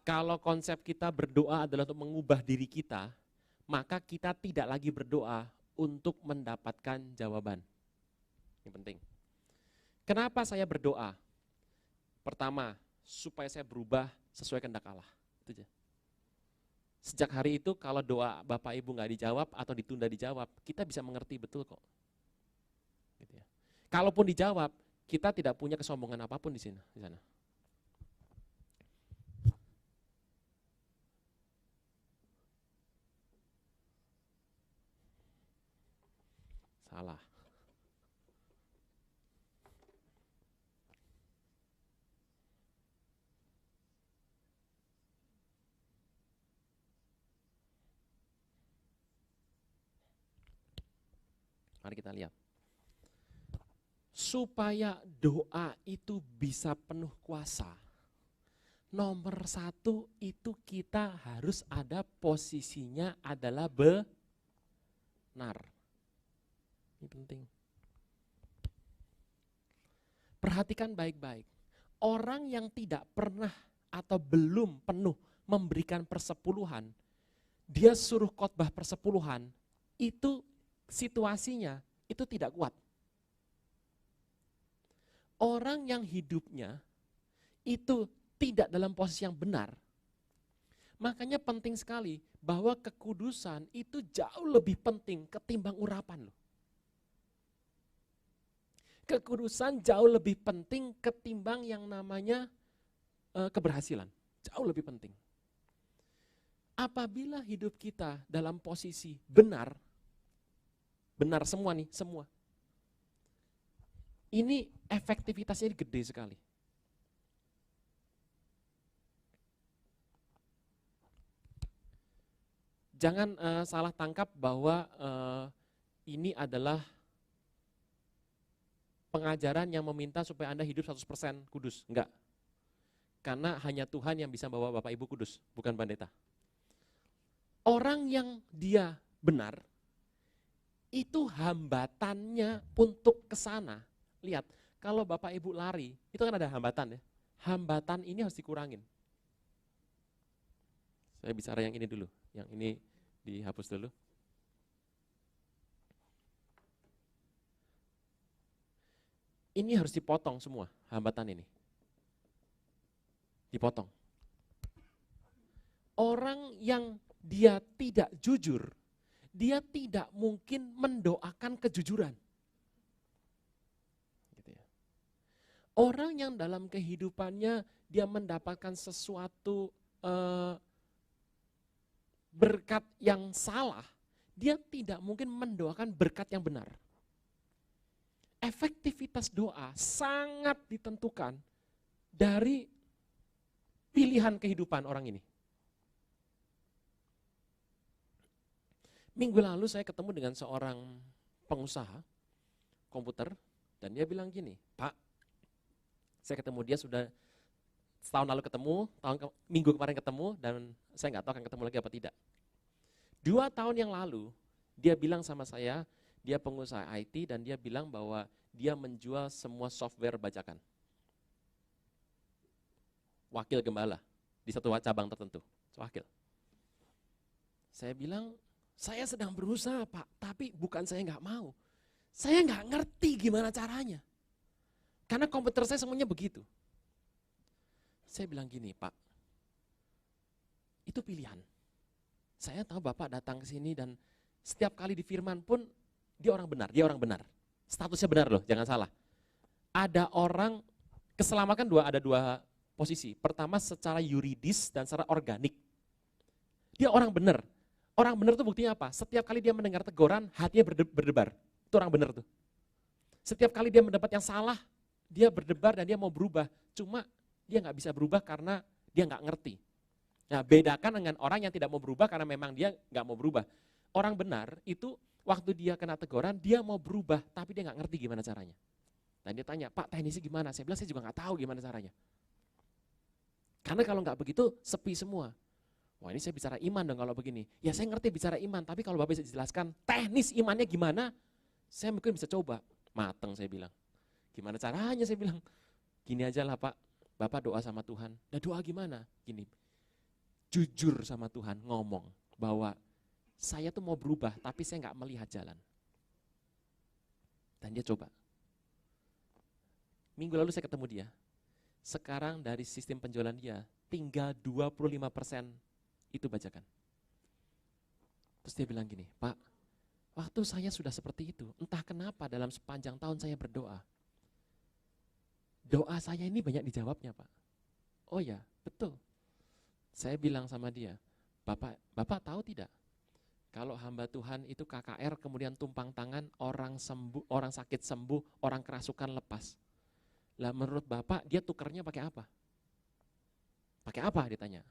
kalau konsep kita berdoa adalah untuk mengubah diri kita, maka kita tidak lagi berdoa untuk mendapatkan jawaban. Ini penting. Kenapa saya berdoa? Pertama, supaya saya berubah sesuai kehendak Allah. Itu aja. Sejak hari itu kalau doa Bapak Ibu nggak dijawab atau ditunda dijawab, kita bisa mengerti betul kok. Gitu ya. Kalaupun dijawab, Kita tidak punya kesombongan apapun di sini, di sana. Salah. Mari kita lihat. Supaya doa itu bisa penuh kuasa, nomor satu itu kita harus ada posisinya adalah benar. Ini penting. Perhatikan baik-baik. Orang yang tidak pernah atau belum penuh memberikan persepuluhan, dia suruh khotbah persepuluhan, itu situasinya itu tidak kuat. Orang yang hidupnya itu tidak dalam posisi yang benar, makanya penting sekali bahwa kekudusan itu jauh lebih penting ketimbang urapan loh. Kekudusan jauh lebih penting ketimbang yang namanya keberhasilan, jauh lebih penting. Apabila hidup kita dalam posisi benar semua nih, semua. Ini efektivitasnya gede sekali. Jangan salah tangkap bahwa ini adalah pengajaran yang meminta supaya Anda hidup 100% kudus. Enggak. Karena hanya Tuhan yang bisa bawa Bapak Ibu kudus, bukan pendeta. Orang yang dia benar, itu hambatannya untuk ke sana. Lihat, kalau Bapak Ibu lari, itu kan ada hambatan ya. Hambatan ini harus dikurangin. Saya bicara yang ini dulu, yang ini dihapus dulu. Ini harus dipotong semua, hambatan ini. Dipotong. Orang yang dia tidak jujur, dia tidak mungkin mendoakan kejujuran. Gitu ya. Orang yang dalam kehidupannya dia mendapatkan sesuatu berkat yang salah, dia tidak mungkin mendoakan berkat yang benar. Efektivitas doa sangat ditentukan dari pilihan kehidupan orang ini. Minggu lalu saya ketemu dengan seorang pengusaha komputer dan dia bilang gini, Pak, saya ketemu dia sudah setahun lalu ketemu, minggu kemarin ketemu dan saya nggak tahu akan ketemu lagi apa tidak. 2 tahun yang lalu dia bilang sama saya, dia pengusaha IT dan dia bilang bahwa dia menjual semua software bajakan. Wakil gembala di satu cabang tertentu, wakil. Saya bilang, saya sedang berusaha Pak, tapi bukan saya nggak mau. Saya nggak ngerti gimana caranya. Karena komputer saya semuanya begitu. Saya bilang gini, Pak, itu pilihan. Saya tahu Bapak datang ke sini dan setiap kali di firman pun dia orang benar. Statusnya benar loh, jangan salah. Ada orang, keselamatan ada dua posisi. Pertama secara yuridis dan secara organik. Dia orang benar. Orang benar itu buktinya apa? Setiap kali dia mendengar teguran, hatinya berdebar. Itu orang benar tuh. Setiap kali dia mendapat yang salah, dia berdebar dan dia mau berubah. Cuma dia nggak bisa berubah karena dia nggak ngerti. Nah, bedakan dengan orang yang tidak mau berubah karena memang dia nggak mau berubah. Orang benar itu waktu dia kena teguran, dia mau berubah, tapi dia nggak ngerti gimana caranya. Dan dia tanya, Pak teknisnya gimana? Saya bilang, saya juga nggak tahu gimana caranya. Karena kalau nggak begitu, sepi semua. Wah ini saya bicara iman dong kalau begini. Ya saya ngerti bicara iman, tapi kalau Bapak bisa jelaskan teknis imannya gimana, saya mungkin bisa coba. Mateng saya bilang. Gimana caranya saya bilang. Gini aja lah Pak, Bapak doa sama Tuhan. Nah doa gimana? Gini, jujur sama Tuhan ngomong bahwa saya tuh mau berubah, tapi saya nggak melihat jalan. Dan dia coba. Minggu lalu saya ketemu dia. Sekarang dari sistem penjualan dia, tinggal 25% itu bajakan. Terus dia bilang gini, Pak, waktu saya sudah seperti itu, entah kenapa dalam sepanjang tahun saya berdoa. doa saya ini banyak dijawabnya Pak. Oh ya, betul. Saya bilang sama dia, Bapak tahu tidak? Kalau hamba Tuhan itu KKR kemudian tumpang tangan, orang sembuh, orang sakit sembuh, orang kerasukan lepas. Lah menurut Bapak dia tukarnya pakai apa? Pakai apa ditanya?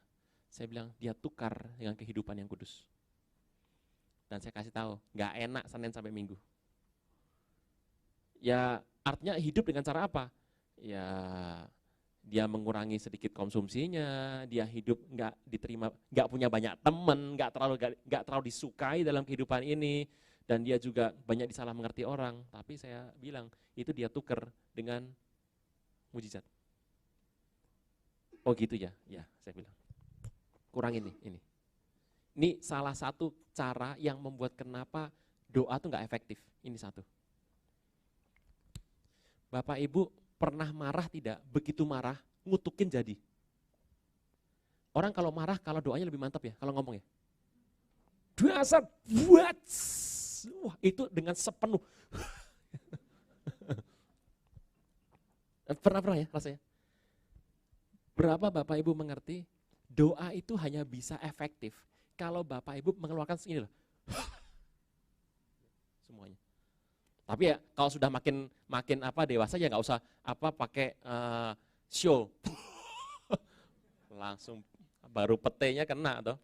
Saya bilang dia tukar dengan kehidupan yang kudus. Dan saya kasih tahu, nggak enak Senin sampai Minggu. Ya artinya hidup dengan cara apa? Ya dia mengurangi sedikit konsumsinya, dia hidup nggak diterima, nggak punya banyak teman, nggak terlalu disukai dalam kehidupan ini, dan dia juga banyak disalah mengerti orang. Tapi saya bilang itu dia tuker dengan mujizat. Oh gitu ya, ya saya bilang. Kurang ini. Ini salah satu cara yang membuat kenapa doa tuh nggak efektif. Ini satu. Bapak Ibu pernah marah tidak? Begitu marah, ngutukin jadi. Orang kalau marah, kalau doanya lebih mantap ya, kalau ngomong ya. Dasar buat, wah itu dengan sepenuh. Pernah ya rasanya? Berapa Bapak Ibu mengerti, doa itu hanya bisa efektif kalau Bapak Ibu mengeluarkan ini loh. Semuanya. Tapi ya kalau sudah makin dewasa ya nggak usah pakai show. Langsung baru petenya kena atau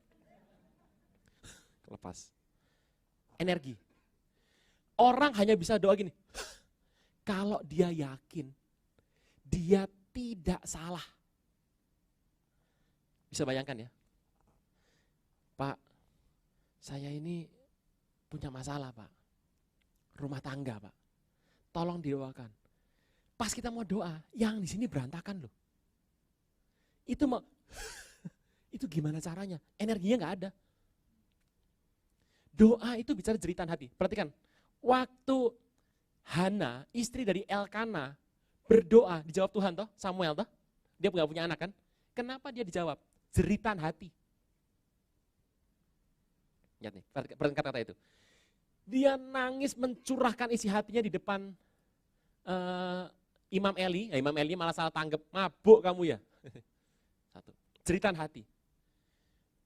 lepas. Energi. Orang hanya bisa doa gini. Kalau dia yakin dia tidak salah. Bisa bayangkan ya. Pak, saya ini punya masalah, Pak. Rumah tangga, Pak. Tolong didoakan. Pas kita mau doa, yang di sini berantakan loh. Itu gimana caranya? Energinya nggak ada. Doa itu bicara jeritan hati. Perhatikan, waktu Hana, istri dari Elkana, berdoa, dijawab Tuhan toh, Samuel toh. Dia nggak punya anak kan? Kenapa dia dijawab? Jeritan hati. Lihat nih, perhatikan kata-kata itu. Dia nangis mencurahkan isi hatinya di depan Imam Eli. Imam Eli malah salah tanggap, mabuk kamu ya. Satu, jeritan hati.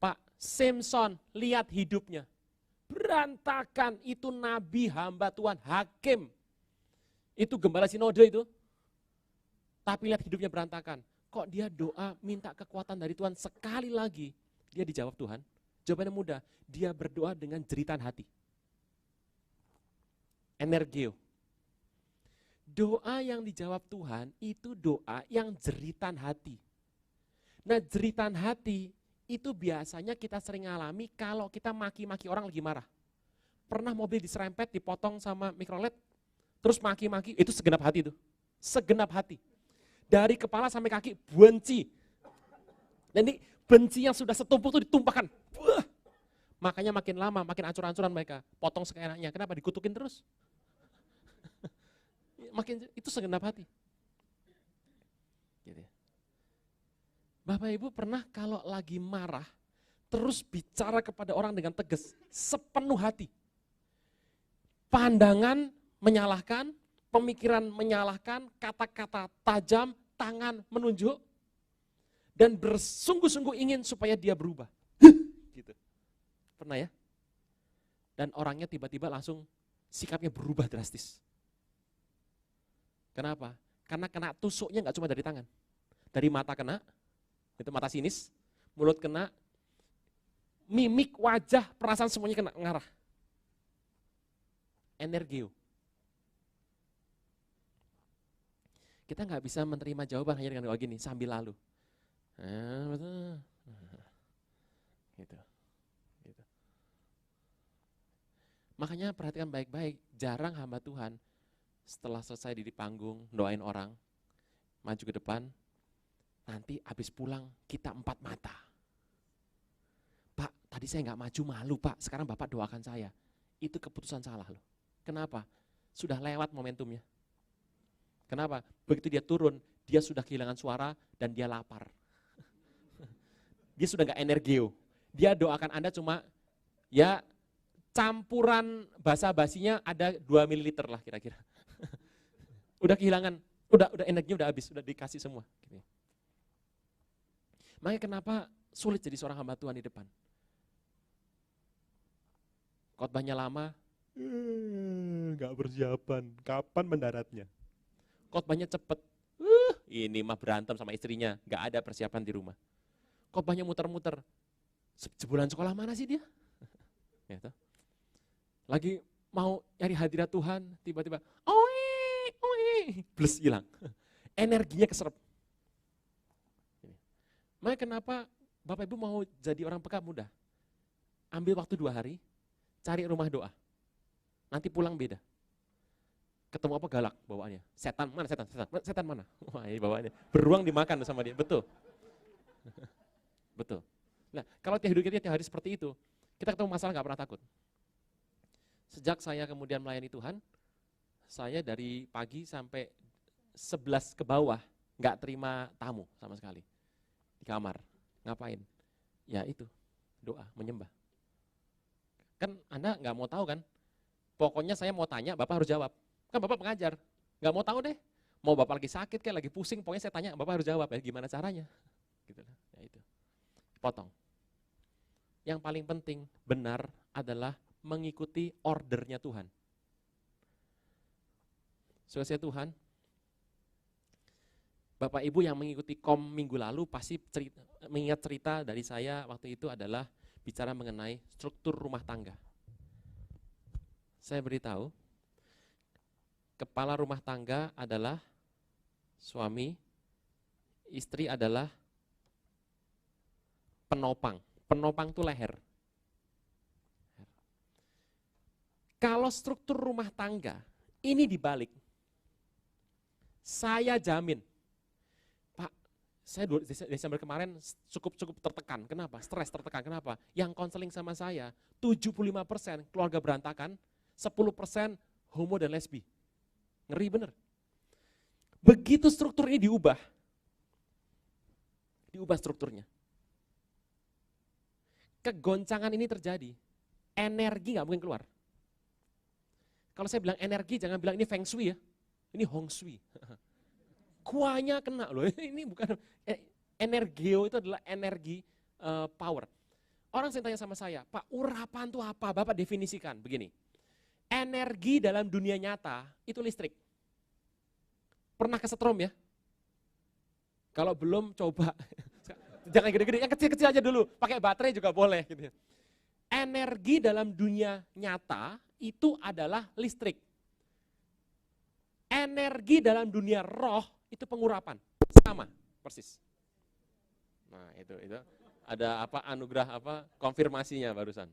Pak, Samson lihat hidupnya. Berantakan, itu nabi hamba Tuhan, hakim. Itu gembala sinode itu. Tapi lihat hidupnya berantakan. Kok dia doa minta kekuatan dari Tuhan sekali lagi. Dia dijawab Tuhan. Jawabannya mudah, dia berdoa dengan jeritan hati. Energio. Doa yang dijawab Tuhan itu doa yang jeritan hati. Nah jeritan hati itu biasanya kita sering alami kalau kita maki-maki orang lagi marah. Pernah mobil diserempet, dipotong sama mikrolet, terus maki-maki, itu segenap hati itu. Segenap hati. Dari kepala sampai kaki, benci. Dan ini benci yang sudah setumpuk itu ditumpahkan. Wah. Makanya makin lama, makin ancur-ancuran mereka. Potong seenaknya, kenapa? Dikutukin terus. Makin itu segenap hati. Gitu ya. Bapak Ibu pernah kalau lagi marah, terus bicara kepada orang dengan tegas, sepenuh hati. Pandangan menyalahkan, pemikiran menyalahkan, kata-kata tajam, tangan menunjuk, dan bersungguh-sungguh ingin supaya dia berubah. Gitu. Pernah ya? Dan orangnya tiba-tiba langsung sikapnya berubah drastis. Kenapa? Karena kena tusuknya nggak cuma dari tangan. Dari mata kena, itu mata sinis, mulut kena, mimik, wajah, perasaan semuanya kena ngarah. Energio. Kita nggak bisa menerima jawaban hanya dengan doa gini, sambil lalu. Gitu. Makanya perhatikan baik-baik, jarang hamba Tuhan setelah selesai di panggung, doain orang, maju ke depan, nanti habis pulang kita empat mata. Pak, tadi saya nggak maju malu Pak, sekarang Bapak doakan saya. Itu keputusan salah loh. Kenapa? Sudah lewat momentumnya. Kenapa? Begitu dia turun, dia sudah kehilangan suara dan dia lapar. Dia sudah nggak energio. Dia doakan Anda cuma ya campuran basa-basinya ada 2 ml lah kira-kira. Udah kehilangan Udah energinya udah habis, udah dikasih semua. Gitu. Makanya kenapa sulit jadi seorang hamba Tuhan di depan? Khotbahnya lama, nggak persiapan, kapan mendaratnya? Khotbahnya cepet, ini mah berantem sama istrinya, nggak ada persiapan di rumah. Khotbahnya muter-muter, sebulan sekolah mana sih dia? Ya, toh. Lagi mau nyari hadirat Tuhan, tiba-tiba, plus hilang. Energinya keserap. Makanya kenapa Bapak Ibu mau jadi orang peka mudah? Ambil waktu 2 hari, cari rumah doa. Nanti pulang beda. Ketemu apa galak bawaannya. Setan mana setan? Setan mana? Wah, ini bawaannya. Beruang dimakan sama dia, betul. Betul. Nah, kalau hidup kita tiap hari seperti itu, kita ketemu masalah nggak pernah takut. Sejak saya kemudian melayani Tuhan, saya dari pagi sampai 11 ke bawah nggak terima tamu sama sekali. Di kamar, ngapain? Ya itu, doa, menyembah. Kan Anda nggak mau tahu kan? Pokoknya saya mau tanya, Bapak harus jawab. Kan Bapak pengajar, nggak mau tahu deh. Mau Bapak lagi sakit kayak lagi pusing, pokoknya saya tanya, Bapak harus jawab ya. Gimana caranya? Gitu. Ya itu. Potong. Yang paling penting benar adalah mengikuti ordernya Tuhan. Saudara Tuhan, Bapak Ibu yang mengikuti kom minggu lalu pasti mengingat cerita dari saya waktu itu adalah bicara mengenai struktur rumah tangga. Saya beritahu, kepala rumah tangga adalah suami, istri adalah penopang. Penopang itu leher. Kalau struktur rumah tangga ini dibalik, saya jamin, Pak, saya Desember kemarin cukup tertekan. Kenapa? Stres tertekan. Kenapa? Yang konseling sama saya, 75% keluarga berantakan, 10% homo dan lesbi. Ngeri bener. Begitu struktur ini diubah strukturnya. Kegoncangan ini terjadi, energi gak mungkin keluar. Kalau saya bilang energi, jangan bilang ini feng shui ya, ini hong shui. Kuahnya kena loh, ini bukan, energeo itu adalah energi power. Orang yang tanya sama saya, Pak urapan itu apa? Bapak definisikan, begini. Energi dalam dunia nyata itu listrik. Pernah kesetrum ya? Kalau belum coba, jangan gede-gede, yang kecil-kecil aja dulu, pakai baterai juga boleh. Gitu. Energi dalam dunia nyata itu adalah listrik. Energi dalam dunia roh itu pengurapan, sama persis. Nah itu ada apa anugerah apa konfirmasinya barusan.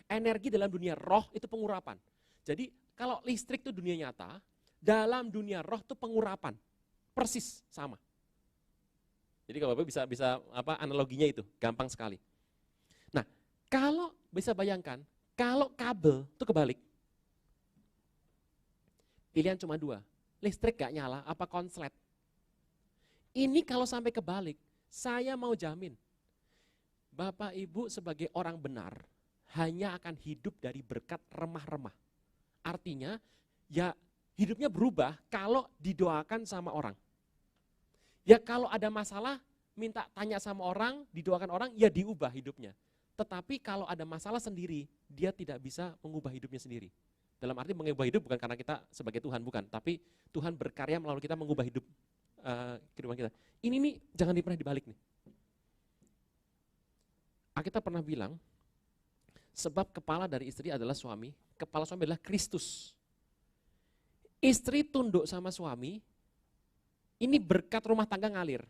Energi dalam dunia roh itu pengurapan. Jadi kalau listrik itu dunia nyata, dalam dunia roh itu pengurapan, persis sama. Jadi kalau Bapak bisa apa analoginya itu gampang sekali. Nah kalau bisa bayangkan, kalau kabel itu kebalik, pilihan cuma 2, listrik gak nyala apa konslet. Ini kalau sampai kebalik, saya mau jamin, Bapak Ibu sebagai orang benar, hanya akan hidup dari berkat remah-remah. Artinya, ya hidupnya berubah kalau didoakan sama orang. Ya kalau ada masalah, minta tanya sama orang, didoakan orang, ya diubah hidupnya. Tetapi kalau ada masalah sendiri, dia tidak bisa mengubah hidupnya sendiri. Dalam arti mengubah hidup bukan karena kita sebagai Tuhan, bukan. Tapi Tuhan berkarya melalui kita mengubah hidup kehidupan kita. Ini nih jangan pernah dibalik nih. Alkitab pernah bilang, sebab kepala dari istri adalah suami, kepala suami adalah Kristus. Istri tunduk sama suami, ini berkat rumah tangga ngalir.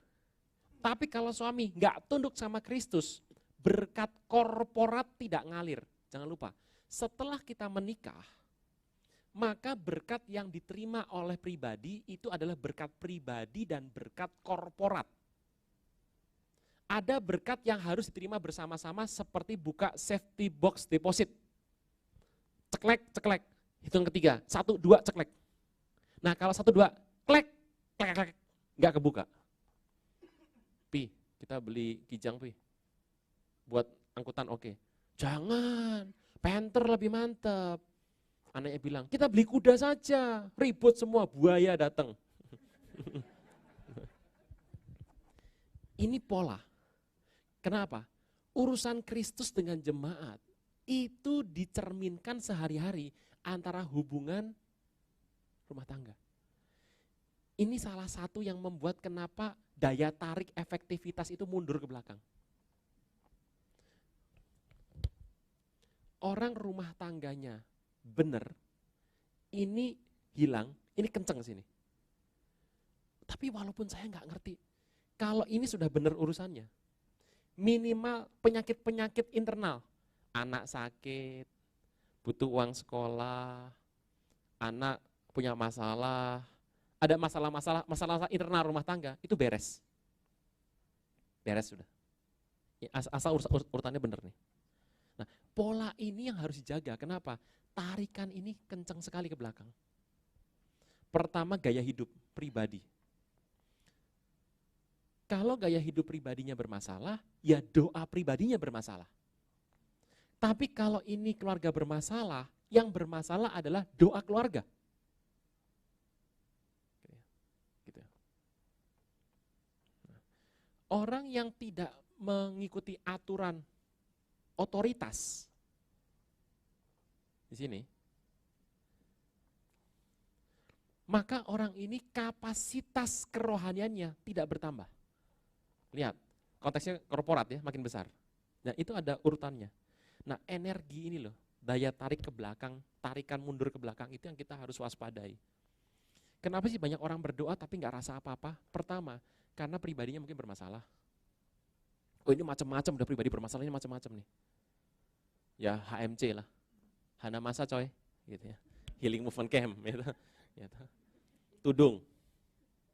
Tapi kalau suami nggak tunduk sama Kristus, berkat korporat tidak ngalir. Jangan lupa, setelah kita menikah, maka berkat yang diterima oleh pribadi itu adalah berkat pribadi dan berkat korporat. Ada berkat yang harus diterima bersama-sama seperti buka safety box deposit. Ceklek, ceklek. Hitung ketiga, 1, 2, ceklek. Nah kalau 1, 2, klek, klek, klek, nggak kebuka. Pi, kita beli kijang Pi. Buat angkutan oke. Jangan, Panther lebih mantap. Anaknya bilang, kita beli kuda saja, ribut semua, buaya datang. Ini pola. Kenapa? Urusan Kristus dengan jemaat itu dicerminkan sehari-hari antara hubungan rumah tangga. Ini salah satu yang membuat kenapa daya tarik efektivitas itu mundur ke belakang. Orang rumah tangganya benar, ini hilang, ini kenceng sini. Tapi walaupun saya nggak ngerti, kalau ini sudah benar urusannya, minimal penyakit-penyakit internal, anak sakit, butuh uang sekolah, anak punya masalah, ada masalah internal rumah tangga, itu beres. Beres sudah. Asal urutannya benar nih. Nah, pola ini yang harus dijaga. Kenapa? Tarikan ini kencang sekali ke belakang. Pertama, gaya hidup pribadi. Kalau gaya hidup pribadinya bermasalah, ya doa pribadinya bermasalah. Tapi kalau ini keluarga bermasalah, yang bermasalah adalah doa keluarga. Gitu ya. Orang yang tidak mengikuti aturan otoritas di sini, maka orang ini kapasitas kerohaniannya tidak bertambah. Lihat, konteksnya korporat ya, makin besar. Nah, itu ada urutannya. Nah, energi ini loh, daya tarik ke belakang, tarikan mundur ke belakang, itu yang kita harus waspadai. Kenapa sih banyak orang berdoa tapi nggak rasa apa-apa? Pertama, karena pribadinya mungkin bermasalah. Oh, ini macam-macam, udah pribadi bermasalah, ini macam-macam nih. Ya, HMC lah. Hana Masa coy, gitu ya. Healing Movement Camp, gitu. Gitu. Tudung,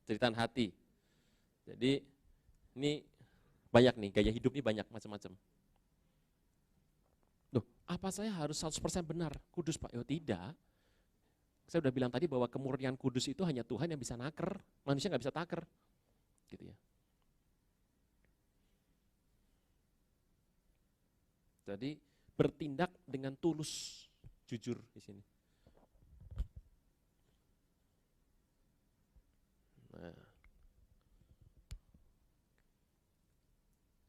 ceritaan hati. Jadi, ini banyak nih, gaya hidup ini banyak macam-macam. Loh, apa saya harus 100% benar, kudus Pak? Ya tidak. Saya udah bilang tadi bahwa kemurnian kudus itu hanya Tuhan yang bisa naker, manusia nggak bisa taker. Gitu ya. Jadi bertindak dengan tulus, jujur di sini. Nah,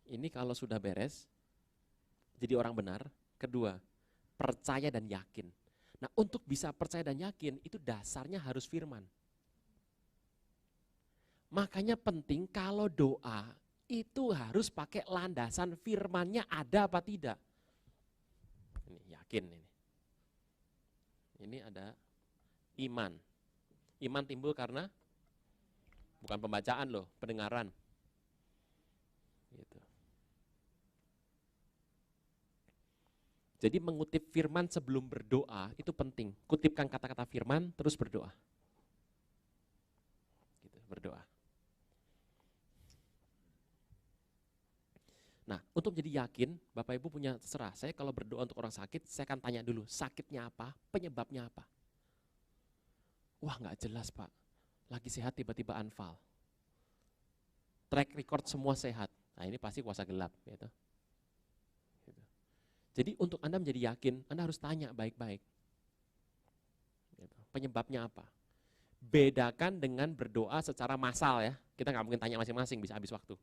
ini kalau sudah beres, jadi orang benar. Kedua, percaya dan yakin. Nah, untuk bisa percaya dan yakin, itu dasarnya harus firman. Makanya penting kalau doa, itu harus pakai landasan firmannya ada apa tidak. Ini yakin ini. Ini ada iman. Iman timbul karena bukan pembacaan loh, pendengaran. Gitu. Jadi mengutip firman sebelum berdoa itu penting. Kutipkan kata-kata firman, terus berdoa. Gitu, berdoa. Nah, untuk jadi yakin, Bapak Ibu punya terserah. Saya kalau berdoa untuk orang sakit, saya akan tanya dulu, sakitnya apa, penyebabnya apa. Wah, nggak jelas Pak. Lagi sehat tiba-tiba anfal. Track record semua sehat. Nah, ini pasti kuasa gelap, gitu. Jadi untuk Anda menjadi yakin, Anda harus tanya baik-baik. Penyebabnya apa? Bedakan dengan berdoa secara massal ya. Kita nggak mungkin tanya masing-masing, bisa habis waktu.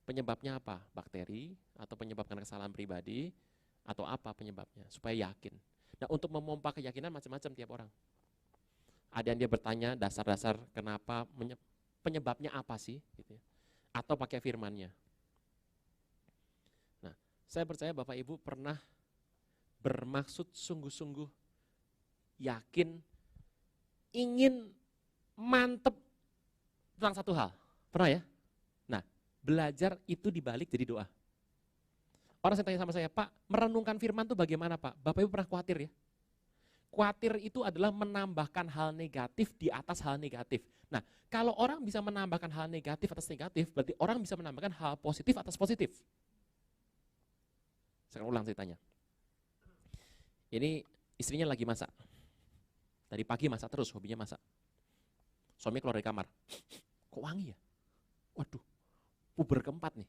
Penyebabnya apa? Bakteri, atau penyebabkan kesalahan pribadi, atau apa penyebabnya? Supaya yakin. Nah, untuk memompa keyakinan macam-macam tiap orang. Ada yang dia bertanya dasar-dasar kenapa, penyebabnya apa sih? Gitu ya. Atau pakai firmannya. Saya percaya Bapak Ibu pernah bermaksud sungguh-sungguh yakin, ingin mantep tentang satu hal. Pernah ya? Nah, belajar itu dibalik jadi doa. Orang saya tanya sama saya, Pak, merenungkan firman itu bagaimana Pak? Bapak Ibu pernah khawatir ya? Khawatir itu adalah menambahkan hal negatif di atas hal negatif. Nah, kalau orang bisa menambahkan hal negatif atas negatif, berarti orang bisa menambahkan hal positif atas positif. Saya ulang ceritanya. Ini istrinya lagi masak. Dari pagi masak terus, hobinya masak. Suaminya keluar dari kamar. Kok wangi ya? Waduh, puber keempat nih.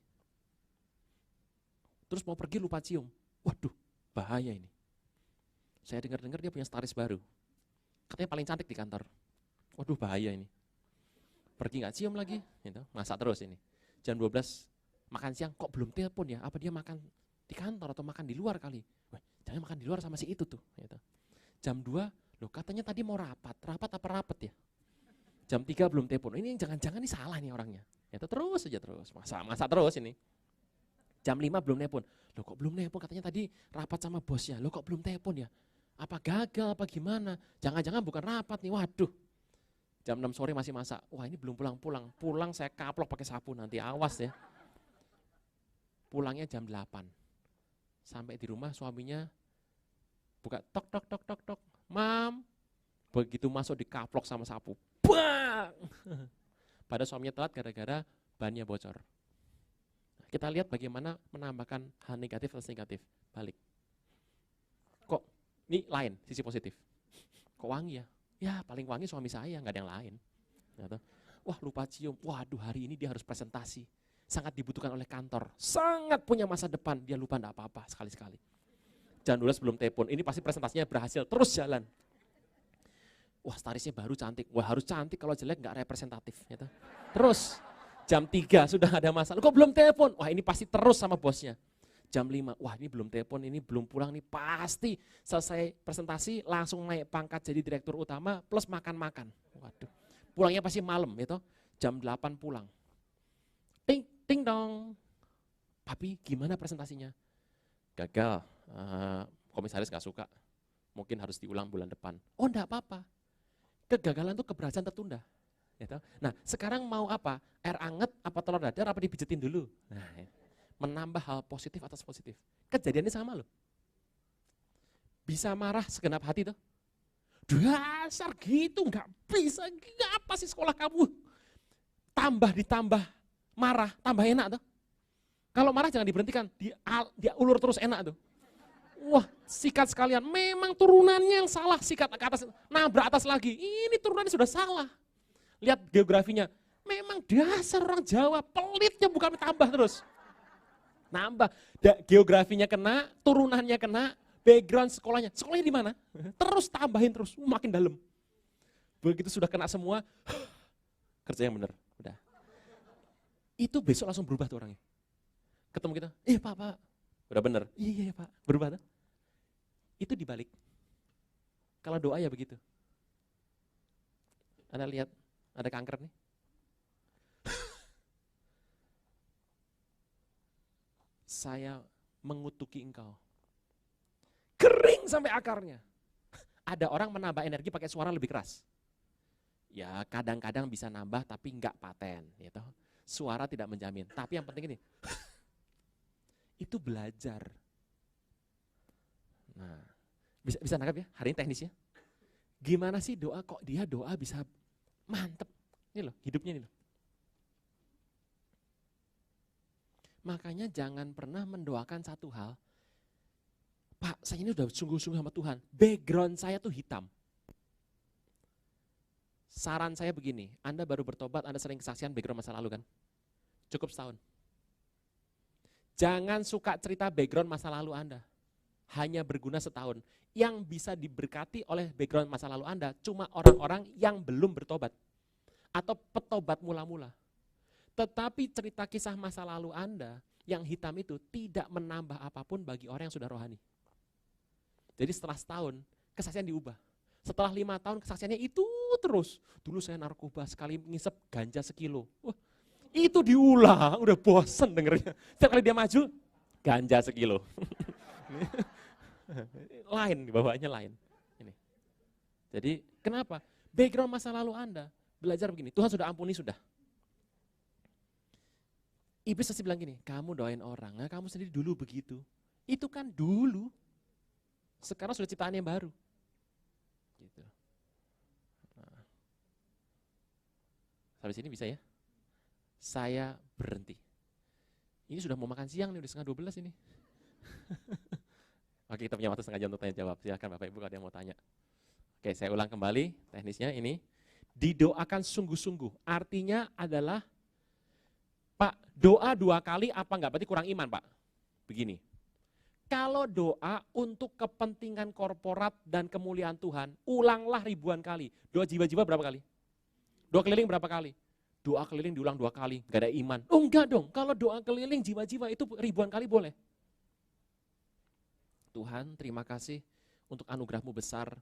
Terus mau pergi lupa cium. Waduh, bahaya ini. Saya dengar-dengar dia punya stylist baru. Katanya paling cantik di kantor. Waduh, bahaya ini. Pergi nggak cium lagi, gitu. Masak terus ini. jam 12 makan siang, kok belum telepon ya? Apa dia makan di kantor atau makan di luar kali? Wah, jangan makan di luar sama si itu tuh. Gitu. Jam 2, loh katanya tadi mau rapat apa rapat ya? Jam 3 belum telepon, ini jangan-jangan ini salah nih orangnya. Itu terus aja terus, masa terus ini. Jam 5 belum telepon, loh kok belum telepon, katanya tadi rapat sama bosnya, loh kok belum telepon ya? Apa gagal, apa gimana? Jangan-jangan bukan rapat nih, waduh. Jam 6 sore masih masak, wah ini belum pulang, pulang saya kaplok pakai sapu nanti, awas ya. Pulangnya jam 8, sampai di rumah suaminya buka tok, mam, begitu masuk dikaplok sama sapu, bang! Pada suaminya telat gara-gara bannya bocor. Kita lihat bagaimana menambahkan hal negatif atas negatif, balik. Kok, ini lain, sisi positif. Kok wangi ya? Ya paling wangi suami saya, nggak ada yang lain. Wah lupa cium, waduh hari ini dia harus presentasi. Sangat dibutuhkan oleh kantor, sangat punya masa depan, dia lupa enggak apa-apa sekali-sekali. Jam 12 belum telepon, ini pasti presentasinya berhasil, terus jalan. Wah starisnya baru cantik, wah harus cantik kalau jelek nggak representatif. Gitu. Terus jam 3 sudah ada masalah, kok belum telepon? Wah ini pasti terus sama bosnya. Jam 5, wah ini belum telepon, ini belum pulang nih, pasti selesai presentasi langsung naik pangkat jadi direktur utama plus makan-makan. Waduh, pulangnya pasti malam gitu, jam 8 pulang. Ting dong, papi gimana presentasinya? Gagal, komisaris gak suka, mungkin harus diulang bulan depan. Oh enggak apa-apa, kegagalan itu keberhasilan tertunda. Gitu. Nah sekarang mau apa? Air anget apa telur dadar apa dipijetin dulu? Nah, menambah hal positif atas positif. Kejadiannya sama loh. Bisa marah segenap hati tuh. Dasar gitu, nggak bisa, apa sih sekolah kamu? Ditambah marah, tambah enak tuh. Kalau marah jangan diberhentikan, dia ulur terus enak tuh. Wah sikat sekalian, memang turunannya yang salah, sikat ke atas, nabrak atas lagi. Ini turunannya sudah salah. Lihat geografinya, memang dasar orang Jawa, pelitnya bukan tambah terus. Nambah, geografinya kena, turunannya kena, background sekolahnya di mana? Terus tambahin terus, makin dalam. Begitu sudah kena semua, kerja yang benar, udah. Itu besok langsung berubah tuh orangnya. Ketemu kita, pak, udah bener, iya pak, berubah tuh. Itu dibalik. Kalau doa ya begitu. Anda lihat, ada kanker nih. Saya mengutuki engkau. Kering sampai akarnya. Ada orang menambah energi pakai suara lebih keras. Ya kadang-kadang bisa nambah tapi enggak paten. Gitu. Suara tidak menjamin. Tapi yang penting ini, itu belajar. Nah, bisa nangkap ya hari ini teknisnya. Gimana sih doa kok dia doa bisa mantep. Ini loh hidupnya ini loh. Makanya jangan pernah mendoakan satu hal, Pak saya ini udah sungguh-sungguh sama Tuhan, background saya tuh hitam. Saran saya begini, Anda baru bertobat, Anda sering kesaksian background masa lalu kan? Cukup setahun. Jangan suka cerita background masa lalu Anda, hanya berguna setahun. Yang bisa diberkati oleh background masa lalu Anda, cuma orang-orang yang belum bertobat, atau petobat mula-mula. Tetapi cerita kisah masa lalu Anda yang hitam itu tidak menambah apapun bagi orang yang sudah rohani. Jadi setelah setahun, kesaksian diubah. Setelah 5 tahun kesaksiannya itu terus. Dulu saya narkoba sekali ngisep ganja sekilo. Wah, itu diulang, udah bosen dengernya. Setiap kali dia maju, ganja sekilo. Lain, bawaannya lain. Ini. Jadi kenapa? Background masa lalu Anda, belajar begini, Tuhan sudah ampuni sudah. Iblis pasti bilang gini, kamu doain orang, nah kamu sendiri dulu begitu. Itu kan dulu. Sekarang sudah ciptaan yang baru. Gitu. Nah. Sampai sini bisa ya? Saya berhenti. Ini sudah mau makan siang nih, udah 11:30 ini. Oke, kita punya waktu setengah jam untuk tanya jawab. Silahkan Bapak Ibu kalau ada yang mau tanya. Oke, saya ulang kembali teknisnya ini. Didoakan sungguh-sungguh, artinya adalah Pak, doa 2 kali apa enggak? Berarti kurang iman, Pak. Begini, kalau doa untuk kepentingan korporat dan kemuliaan Tuhan, ulanglah ribuan kali. Doa jiwa-jiwa berapa kali? Doa keliling berapa kali? Doa keliling diulang 2 kali, gak ada iman. Oh enggak dong, kalau doa keliling jiwa-jiwa itu ribuan kali boleh. Tuhan, terima kasih untuk anugerah-Mu besar,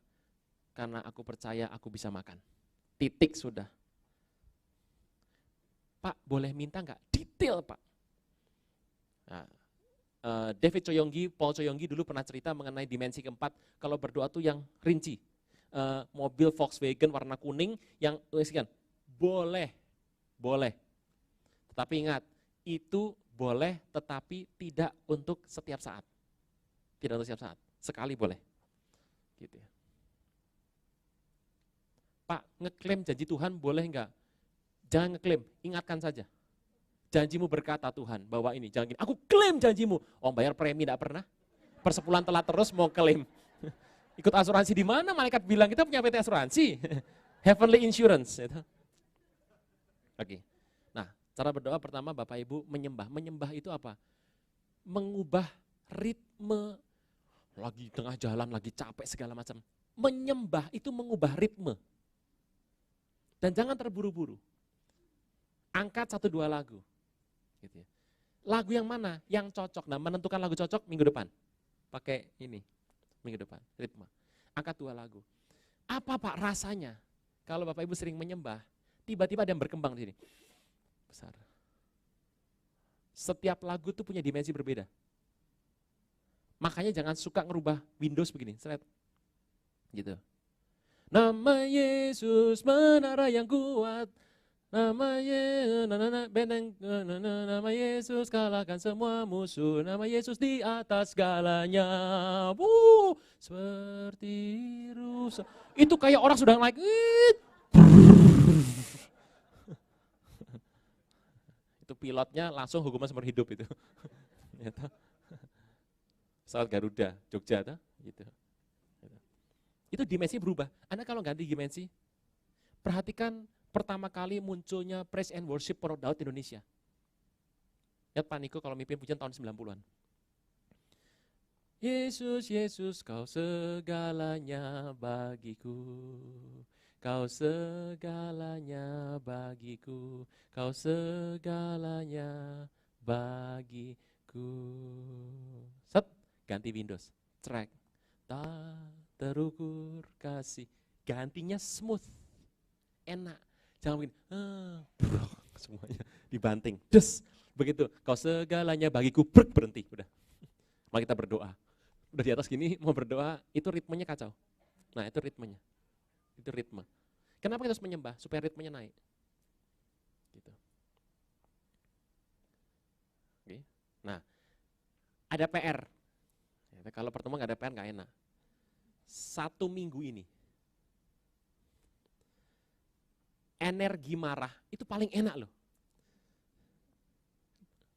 karena aku percaya aku bisa makan. Titik sudah. Pak, boleh minta enggak? Detail Pak. Nah, David Choyonggi, Paul Choyonggi dulu pernah cerita mengenai dimensi keempat, kalau berdoa tuh yang rinci. Mobil Volkswagen warna kuning yang tuliskan, boleh. Tetapi ingat, itu boleh tetapi tidak untuk setiap saat. Tidak untuk setiap saat, sekali boleh. Gitu ya. Pak, ngeklaim janji Tuhan boleh enggak? Jangan ngeklaim, ingatkan saja. Janjimu berkata Tuhan, bahwa ini, jangan gini, aku klaim janjimu. Oh bayar premi enggak pernah, persepuluhan telat terus mau klaim. Ikut asuransi di mana? Malaikat bilang kita punya PT asuransi. Heavenly Insurance. Gitu. Oke. Nah, cara berdoa pertama Bapak Ibu menyembah. Menyembah itu apa? Mengubah ritme, lagi tengah jalan, lagi capek segala macam. Menyembah itu mengubah ritme. Dan jangan terburu-buru. Angkat 1-2 lagu. Gitu ya. Lagu yang mana? Yang cocok. Nah, menentukan lagu cocok minggu depan. Pakai ini, minggu depan, ritme. Angkat 2 lagu. Apa Pak rasanya? Kalau Bapak Ibu sering menyembah, tiba-tiba ada yang berkembang di sini. Besar. Setiap lagu tuh punya dimensi berbeda. Makanya jangan suka ngerubah Windows begini, seret. Gitu. Nama Yesus menara yang kuat. Nama Yesus kalahkan semua musuh. Nama Yesus di atas segalanya. Seperti rusa. Itu kayak orang sudah naik. Itu pilotnya langsung hukuman seumur hidup itu. Pesawat Garuda, Jogja, gitu. Itu dimensi berubah. Anda kalau ganti dimensi, perhatikan pertama kali munculnya praise and worship for Daud di Indonesia. Lihat Pak Niko kalau mimpin pujian tahun 90-an. Yesus, Yesus, kau segalanya bagiku. Kau segalanya bagiku. Kau segalanya bagiku. Set, ganti Windows. Track. Tak terukur kasih. Gantinya smooth. Enak. Jangan begini, semuanya dibanting. Begitu, kau segalanya bagiku, berhenti. Udah. Mari kita berdoa. Udah di atas gini, mau berdoa, itu ritmenya kacau. Nah itu ritmenya. Itu ritme. Kenapa kita harus menyembah? Supaya ritmenya naik. Gitu. Oke. Nah, ada PR. Ya, kalau pertemuan gak ada PR gak enak. 1 minggu ini, energi marah itu paling enak loh.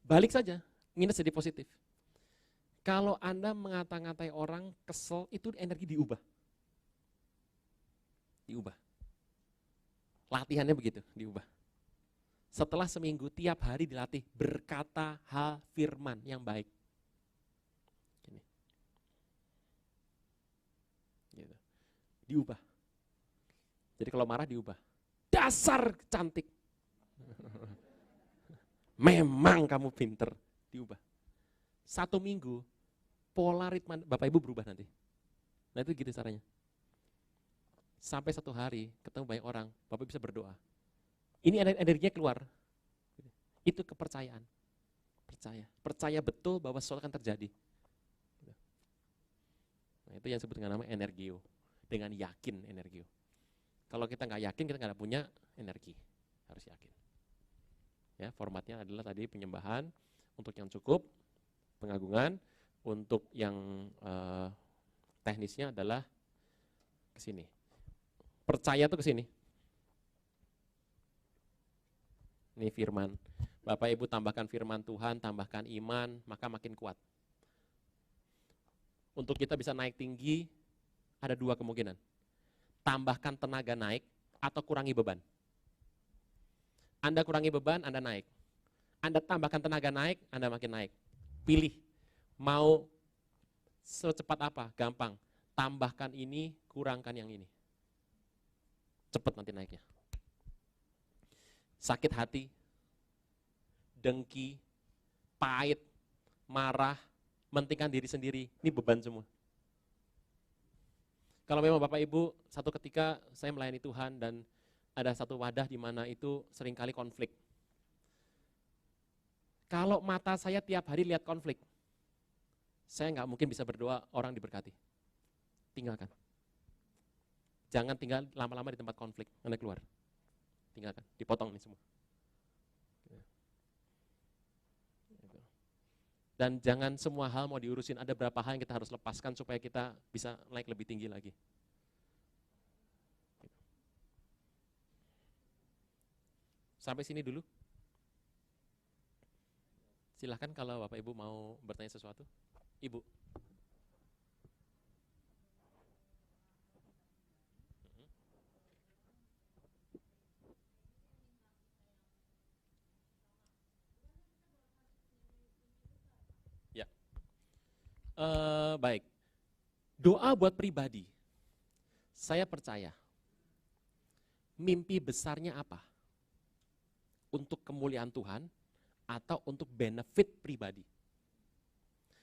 Balik saja, minus jadi positif. Kalau Anda mengata-ngatai orang, kesel, itu energi diubah. Diubah. Latihannya begitu, diubah. Setelah seminggu, tiap hari dilatih berkata hal firman yang baik. Gini. Gitu. Diubah. Jadi kalau marah diubah. Dasar cantik. Memang kamu pinter. Diubah. 1 minggu, pola ritme Bapak Ibu berubah nanti. Nah itu gitu caranya. Sampai 1 hari, ketemu banyak orang, Bapak bisa berdoa. Ini energinya keluar. Itu kepercayaan. Percaya betul bahwa sesuatu akan terjadi. Nah itu yang disebut dengan nama energio. Dengan yakin energio. Kalau kita nggak yakin, kita nggak punya energi. Harus yakin. Ya, formatnya adalah tadi penyembahan, untuk yang cukup, pengagungan, untuk yang teknisnya adalah ke sini. Percaya tuh ke sini. Ini firman. Bapak Ibu tambahkan firman Tuhan, tambahkan iman, maka makin kuat. Untuk kita bisa naik tinggi, ada 2 kemungkinan. Tambahkan tenaga naik atau kurangi beban. Anda kurangi beban, Anda naik. Anda tambahkan tenaga naik, Anda makin naik. Pilih, mau secepat apa? Gampang. Tambahkan ini, kurangkan yang ini. Cepat nanti naiknya. sakit hati, dengki, pahit, marah, mentingkan diri sendiri, ini beban semua. Kalau memang Bapak Ibu, satu ketika saya melayani Tuhan dan ada satu wadah di mana itu seringkali konflik. Kalau mata saya tiap hari lihat konflik, saya nggak mungkin bisa berdoa orang diberkati. Tinggalkan. Jangan tinggal lama-lama di tempat konflik, Anda keluar. Tinggalkan, dipotong nih semua. Dan jangan semua hal mau diurusin, ada berapa hal yang kita harus lepaskan supaya kita bisa naik lebih tinggi lagi. Sampai sini dulu. Silahkan kalau Bapak Ibu mau bertanya sesuatu. Ibu. Ya. Baik. Doa buat pribadi. Saya percaya. Mimpi besarnya apa? Untuk kemuliaan Tuhan atau untuk benefit pribadi.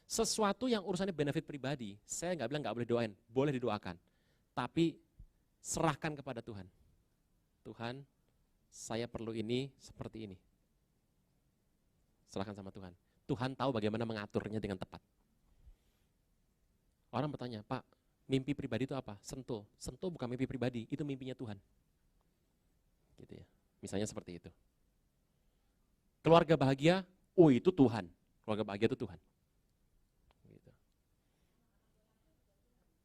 Sesuatu yang urusannya benefit pribadi, saya nggak bilang nggak boleh doain, boleh didoakan. Tapi serahkan kepada Tuhan. Tuhan, saya perlu ini seperti ini. Serahkan sama Tuhan. Tuhan tahu bagaimana mengaturnya dengan tepat. Orang bertanya, Pak, mimpi pribadi itu apa? Sentul. Sentul bukan mimpi pribadi, itu mimpinya Tuhan. Gitu ya. Misalnya seperti itu. Keluarga bahagia, oh itu Tuhan. Keluarga bahagia itu Tuhan. Gitu.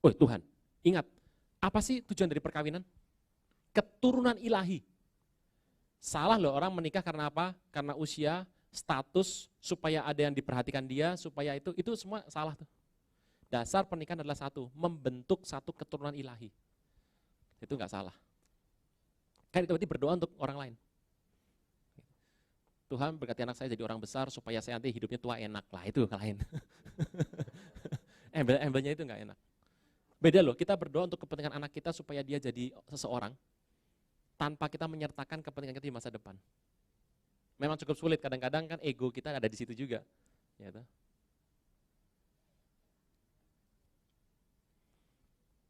Oh Tuhan. Ingat, apa sih tujuan dari perkawinan? Keturunan ilahi. Salah loh orang menikah karena apa? Karena usia, status, supaya ada yang diperhatikan dia, supaya itu semua salah tuh. Dasar pernikahan adalah satu, membentuk satu keturunan ilahi. Itu nggak salah. Kan itu berarti berdoa untuk orang lain. Tuhan berkati anak saya jadi orang besar supaya saya nanti hidupnya tua enak. Lah itu lain. Embel-embelnya itu nggak enak. Beda loh, kita berdoa untuk kepentingan anak kita supaya dia jadi seseorang tanpa kita menyertakan kepentingan kita di masa depan. Memang cukup sulit, kadang-kadang kan ego kita ada di situ juga. Ya,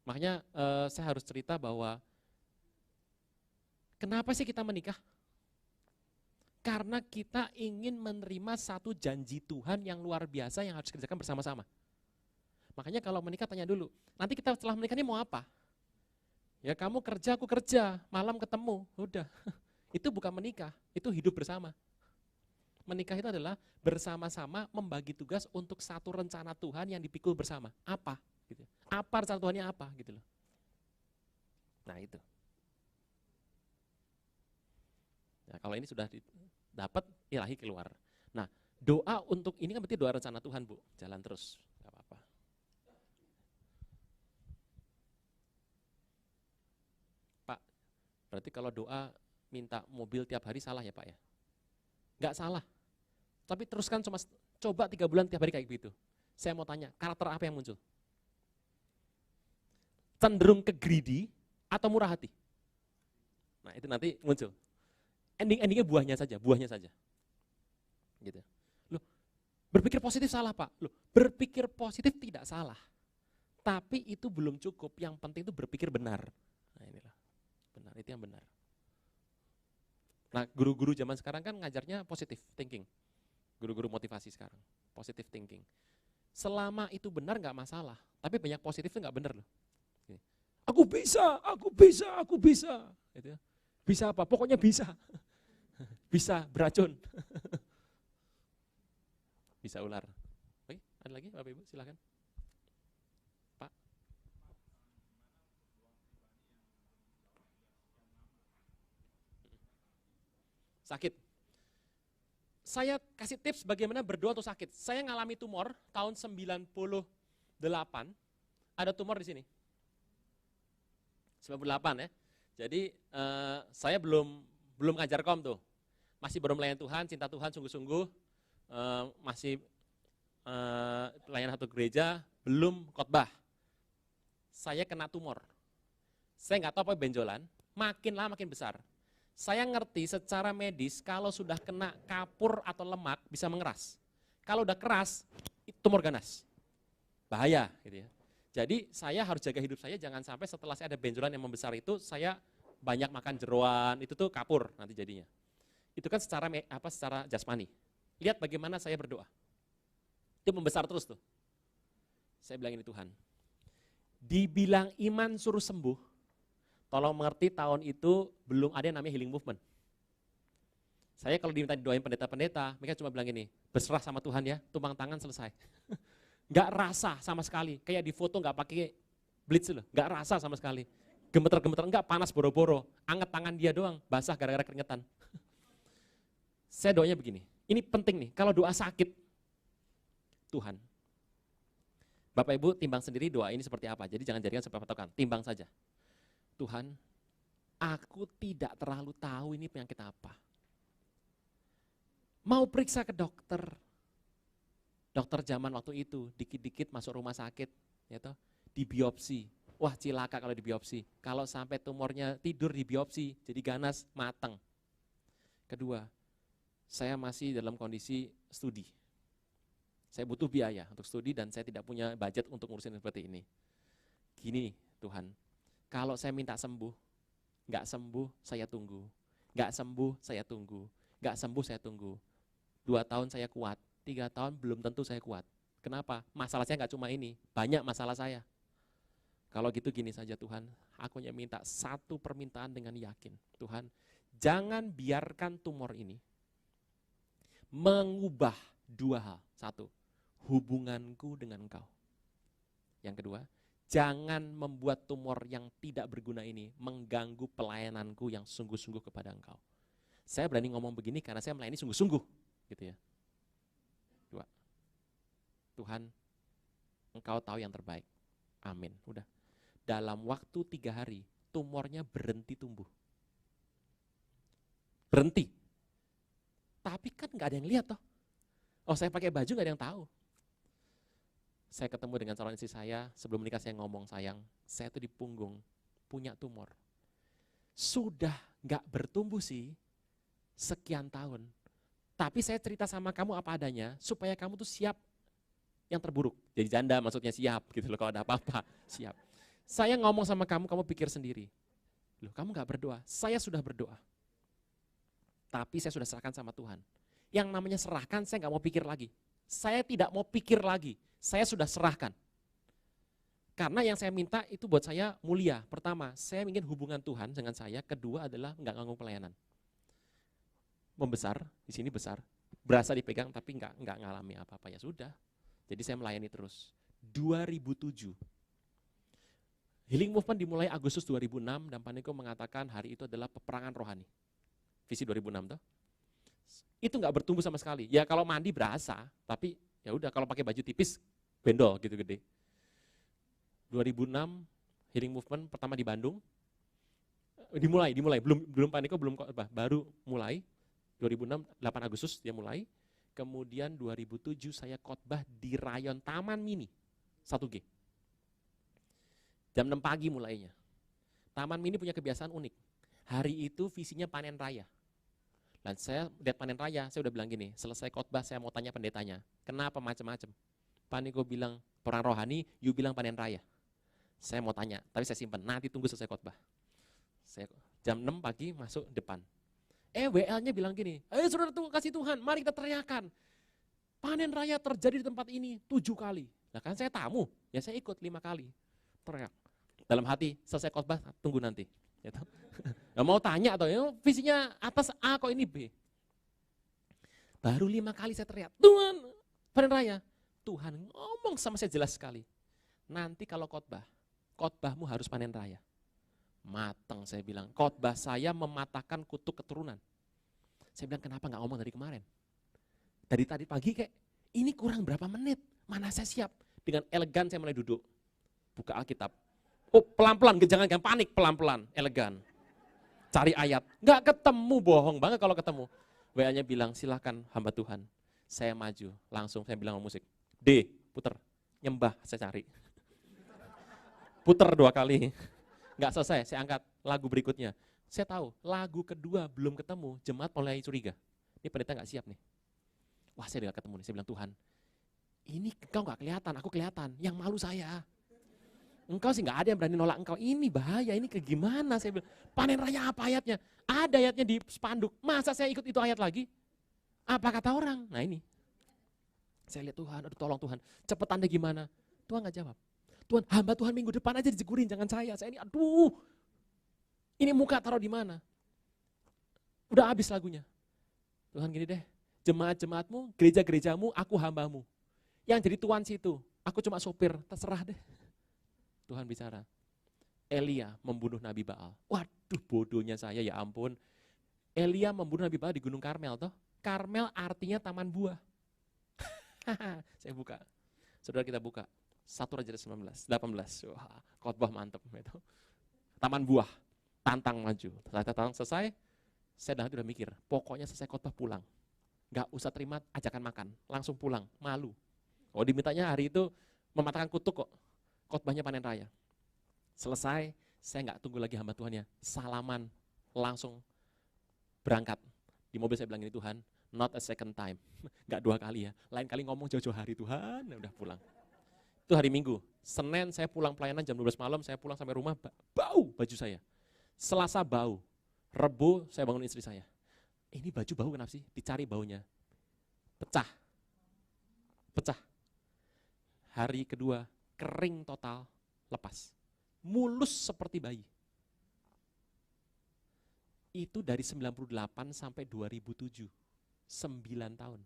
makanya saya harus cerita bahwa kenapa sih kita menikah? Karena kita ingin menerima satu janji Tuhan yang luar biasa yang harus kerjakan bersama-sama. Makanya kalau menikah tanya dulu, nanti kita setelah menikah ini mau apa? Ya kamu kerja, aku kerja, malam ketemu, udah. Itu bukan menikah, itu hidup bersama. Menikah itu adalah bersama-sama membagi tugas untuk satu rencana Tuhan yang dipikul bersama. Apa? Gitu. Apa rencana Tuhannya apa? Gitu loh. Nah itu. Nah, kalau ini sudah dapat, ilahi keluar. Nah, doa untuk ini kan berarti doa rencana Tuhan, Bu. Jalan terus, enggak apa-apa. Pak, berarti kalau doa minta mobil tiap hari salah ya, Pak ya? Enggak salah. Tapi teruskan coba 3 bulan tiap hari kayak begitu. Saya mau tanya, karakter apa yang muncul? Cenderung ke greedy atau murah hati? Nah, itu nanti muncul. Endingnya buahnya saja. Gitu. Loh, berpikir positif salah Pak. Loh, berpikir positif tidak salah. Tapi itu belum cukup, yang penting itu berpikir benar. Nah inilah, benar, itu yang benar. Nah guru-guru zaman sekarang kan ngajarnya positive thinking. Guru-guru motivasi sekarang, positive thinking. Selama itu benar nggak masalah, tapi banyak positif itu nggak benar loh. Aku bisa. Gitu ya. Bisa apa? Pokoknya bisa. Bisa beracun. Bisa ular. Oke, ada lagi Bapak Ibu, silakan. Pak. Sakit. Saya kasih tips bagaimana berdoa untuk sakit. Saya ngalami tumor tahun 98, ada tumor di sini. 98 ya. Jadi saya belum ngajar kom tuh. Masih belum melayani Tuhan, cinta Tuhan sungguh-sungguh. Masih pelayanan satu gereja, belum khotbah. Saya kena tumor. Saya nggak tahu apa benjolan, makin lama makin besar. Saya ngerti secara medis kalau sudah kena kapur atau lemak bisa mengeras. Kalau udah keras, itu tumor ganas. Bahaya gitu ya. Jadi saya harus jaga hidup saya jangan sampai setelah saya ada benjolan yang membesar itu saya banyak makan jeroan, itu tuh kapur nanti jadinya. Itu kan secara jasmani. Lihat bagaimana saya berdoa. Itu membesar terus tuh. Saya bilang ini Tuhan. Dibilang iman suruh sembuh, tolong mengerti tahun itu belum ada yang namanya healing movement. Saya kalau diminta doain pendeta-pendeta, mereka cuma bilang gini, berserah sama Tuhan ya, tumpang tangan selesai. Gak rasa sama sekali, kayak di foto gak pakai blitz loh, gak rasa sama sekali. Gemeter-gemeter, enggak panas boro-boro, anget tangan dia doang, basah gara-gara keringetan. Saya doanya begini, ini penting nih, kalau doa sakit, Tuhan. Bapak Ibu timbang sendiri doa ini seperti apa, jadi jangan jadikan seperti patokan, timbang saja. Tuhan, aku tidak terlalu tahu ini penyakit apa. Mau periksa ke dokter. Dokter zaman waktu itu, dikit-dikit masuk rumah sakit, ya toh, dibiopsi. Wah cilaka kalau dibiopsi. Kalau sampai tumornya tidur dibiopsi, jadi ganas, mateng. Kedua, saya masih dalam kondisi studi. Saya butuh biaya untuk studi dan saya tidak punya budget untuk ngurusin seperti ini. Gini Tuhan, kalau saya minta sembuh, nggak sembuh saya tunggu. Nggak sembuh saya tunggu. Nggak sembuh saya tunggu. 2 tahun saya kuat, 3 tahun belum tentu saya kuat. Kenapa? Masalah saya nggak cuma ini, banyak masalah saya. Kalau gitu gini saja Tuhan, aku hanya minta satu permintaan dengan yakin. Tuhan, jangan biarkan tumor ini mengubah 2 hal. 1, hubunganku dengan Engkau. Yang kedua, jangan membuat tumor yang tidak berguna ini mengganggu pelayananku yang sungguh-sungguh kepada Engkau. Saya berani ngomong begini karena saya melayani sungguh-sungguh. Gitu ya. 2, Tuhan, Engkau tahu yang terbaik. Amin. Udah. Dalam waktu 3 hari, tumornya berhenti tumbuh. Berhenti. Tapi kan nggak ada yang lihat toh. Oh saya pakai baju nggak ada yang tahu. Saya ketemu dengan calon istri saya, sebelum menikah saya ngomong, sayang, saya tuh di punggung punya tumor. Sudah nggak bertumbuh sih, sekian tahun. Tapi saya cerita sama kamu apa adanya, supaya kamu tuh siap yang terburuk. Jadi janda maksudnya siap gitu loh, kalau ada apa-apa, siap. Saya ngomong sama kamu, kamu pikir sendiri. Loh kamu nggak berdoa, saya sudah berdoa. Tapi saya sudah serahkan sama Tuhan. Yang namanya serahkan, saya nggak mau pikir lagi. Saya tidak mau pikir lagi, saya sudah serahkan. Karena yang saya minta itu buat saya mulia. Pertama, saya ingin hubungan Tuhan dengan saya. Kedua adalah nggak ganggu pelayanan. Membesar, di sini besar, berasa dipegang tapi nggak ngalami apa-apa, ya sudah. Jadi saya melayani terus. 2007, Healing Movement dimulai Agustus 2006 dan Paniko mengatakan hari itu adalah peperangan rohani. Visi 2006 tuh. Itu nggak bertumbuh sama sekali. Ya kalau mandi berasa, tapi ya udah kalau pakai baju tipis bendol gitu gede. 2006 Healing Movement pertama di Bandung. Dimulai, belum Paniko belum baru mulai. 2006 8 Agustus dia mulai. Kemudian 2007 saya khotbah di Rayon Taman Mini 1G. Jam 6 pagi mulainya. Taman Mini punya kebiasaan unik. Hari itu visinya panen raya. Dan saya lihat panen raya, saya udah bilang gini, selesai khotbah saya mau tanya pendetanya, kenapa macam-macam? Paniko bilang perang rohani, you bilang panen raya. Saya mau tanya, tapi saya simpan, nanti tunggu selesai khotbah. Saya jam 6 pagi masuk depan. WL-nya bilang gini, saudara kasih Tuhan, mari kita teriakan. Panen raya terjadi di tempat ini 7 kali. Nah kan saya tamu, ya saya ikut 5 kali. Teriak. Dalam hati, selesai khotbah, tunggu nanti. Gitu. Nah, mau tanya atau visinya atas A kok ini B. Baru 5 kali saya teriak, Tuhan, panen raya. Tuhan ngomong sama saya jelas sekali. Nanti kalau khotbah, khotbahmu harus panen raya. Matang saya bilang, khotbah saya mematahkan kutuk keturunan. Saya bilang kenapa gak ngomong dari kemarin? Dari tadi pagi kayak, ini kurang berapa menit, mana saya siap. Dengan elegan saya mulai duduk, buka Alkitab. Oh pelan-pelan, jangan panik, pelan-pelan, elegan. Cari ayat, gak ketemu, bohong banget kalau ketemu. WA-nya bilang silahkan hamba Tuhan, saya maju, langsung saya bilang musik. D, puter, nyembah saya cari. Puter 2 kali. Nggak selesai, saya angkat lagu berikutnya. Saya tahu, lagu kedua belum ketemu, jemaat mulai curiga. Ini pendeta nggak siap nih. Wah, saya udah ketemu nih. Saya bilang, Tuhan, ini engkau nggak kelihatan, aku kelihatan. Yang malu saya. Engkau sih nggak ada yang berani nolak engkau. Ini bahaya, ini ke gimana? Saya bilang, panen raya apa ayatnya? Ada ayatnya di spanduk. Masa saya ikut itu ayat lagi? Apa kata orang? Nah ini. Saya lihat Tuhan, aduh tolong Tuhan. Cepetan deh gimana? Tuhan nggak jawab. Tuhan, hamba Tuhan minggu depan aja dijegurin, jangan saya. Saya ini, aduh. Ini muka taruh di mana? Udah habis lagunya. Tuhan gini deh, jemaat-jemaatmu, gereja-gerejamu, aku hambamu. Yang jadi tuan situ, aku cuma sopir, terserah deh. Tuhan bicara, Elia membunuh Nabi Baal. Waduh bodohnya saya, ya ampun. Elia membunuh Nabi Baal di Gunung Karmel toh. Karmel artinya taman buah. Saya buka, saudara kita buka. 1 Raja 18. Wah, khotbah mantep. Taman buah, tantang maju. Tantang selesai, saya udah mikir, pokoknya selesai khotbah pulang. Gak usah terima ajakan makan, langsung pulang, malu. Oh dimintanya hari itu mematahkan kutuk kok, khotbahnya panen raya. Selesai, saya gak tunggu lagi hamba Tuhannya, salaman, langsung berangkat. Di mobil saya bilang ini, Tuhan, not a second time, gak 2 kali ya, lain kali ngomong jauh-jauh hari Tuhan, udah pulang. Itu hari Minggu, Senin saya pulang pelayanan jam 12 malam, saya pulang sampai rumah, bau baju saya. Selasa bau, Rebo saya bangun istri saya. Ini baju bau kenapa sih? Dicari baunya. Pecah. Hari kedua, kering total, lepas. Mulus seperti bayi. Itu dari 98 sampai 2007. 9 tahun.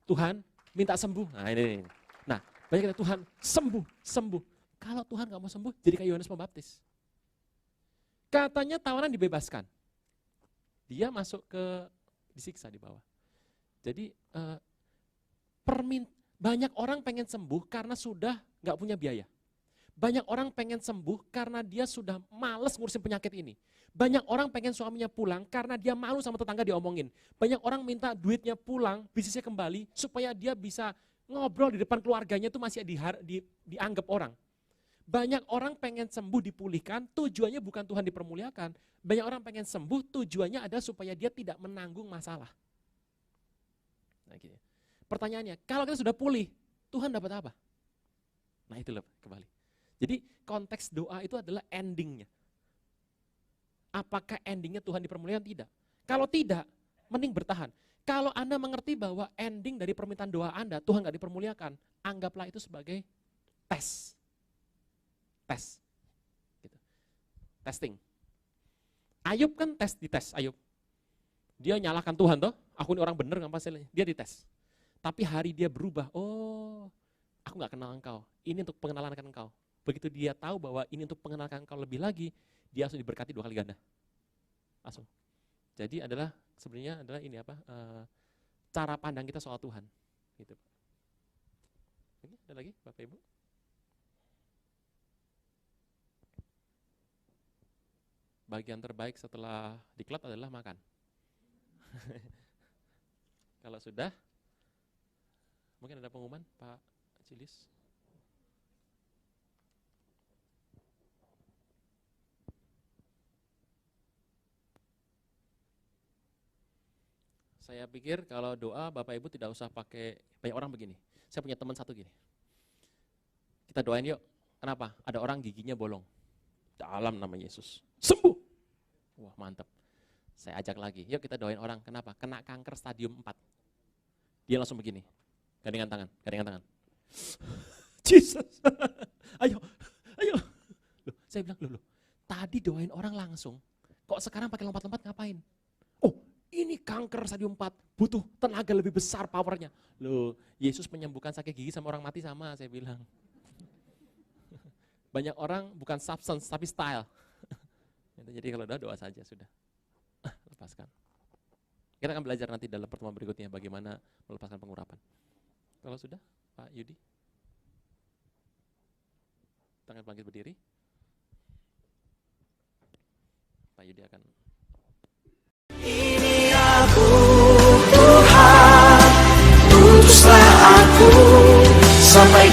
Tuhan minta sembuh. Nah ini. Nah banyak kita, Tuhan sembuh. Kalau Tuhan gak mau sembuh, jadi kayak Yohanes Pembaptis. Katanya tawanan dibebaskan. Dia masuk ke, disiksa di bawah. Jadi banyak orang pengen sembuh karena sudah gak punya biaya. Banyak orang pengen sembuh karena dia sudah males ngurusin penyakit ini. Banyak orang pengen suaminya pulang karena dia malu sama tetangga diomongin. Banyak orang minta duitnya pulang, bisnisnya kembali, supaya dia bisa ngobrol di depan keluarganya itu masih dianggap orang. Banyak orang pengen sembuh dipulihkan, tujuannya bukan Tuhan dipermuliakan. Banyak orang pengen sembuh, tujuannya adalah supaya dia tidak menanggung masalah. Nah, gini. Pertanyaannya, kalau kita sudah pulih, Tuhan dapat apa? Nah itu loh, kembali. Jadi konteks doa itu adalah endingnya. Apakah endingnya Tuhan dipermuliakan? Tidak. Kalau tidak, mending bertahan. Kalau Anda mengerti bahwa ending dari permintaan doa Anda, Tuhan gak dipermuliakan, anggaplah itu sebagai tes. Gitu. Testing. Ayub kan dites Ayub. Dia nyalahkan Tuhan toh, aku ini orang bener gak pasti, dia dites. Tapi hari dia berubah, oh aku gak kenal engkau, ini untuk pengenalan engkau. Begitu dia tahu bahwa ini untuk pengenalan engkau lebih lagi, dia langsung diberkati 2 kali ganda. Langsung. Jadi sebenarnya adalah ini cara pandang kita soal Tuhan. Gitu. Ini ada lagi Bapak Ibu? Bagian terbaik setelah diklat adalah makan. Kalau sudah, mungkin ada pengumuman Pak Cilis. Saya pikir kalau doa Bapak Ibu tidak usah pakai, banyak orang begini. Saya punya teman satu gini. Kita doain yuk. Kenapa? Ada orang giginya bolong. Dalam nama Yesus. Sembuh. Wah mantap. Saya ajak lagi. Yuk kita doain orang. Kenapa? Kena kanker stadium 4. Dia langsung begini. Gandengan tangan. Jesus. Ayo. Loh, saya bilang, loh. Tadi doain orang langsung. Kok sekarang pakai lompat-lompat ngapain? Oh, ini kanker stadium 4, butuh tenaga lebih besar powernya. Loh, Yesus menyembuhkan sakit gigi sama orang mati sama, saya bilang. Banyak orang bukan substance, tapi style. Jadi kalau doa saja sudah. Lepaskan. Kita akan belajar nanti dalam pertemuan berikutnya bagaimana melepaskan pengurapan. Kalau sudah, Pak Yudi. Tangan bangkit berdiri. Pak Yudi akan. Ini aku Tuhan, utuslah aku sampai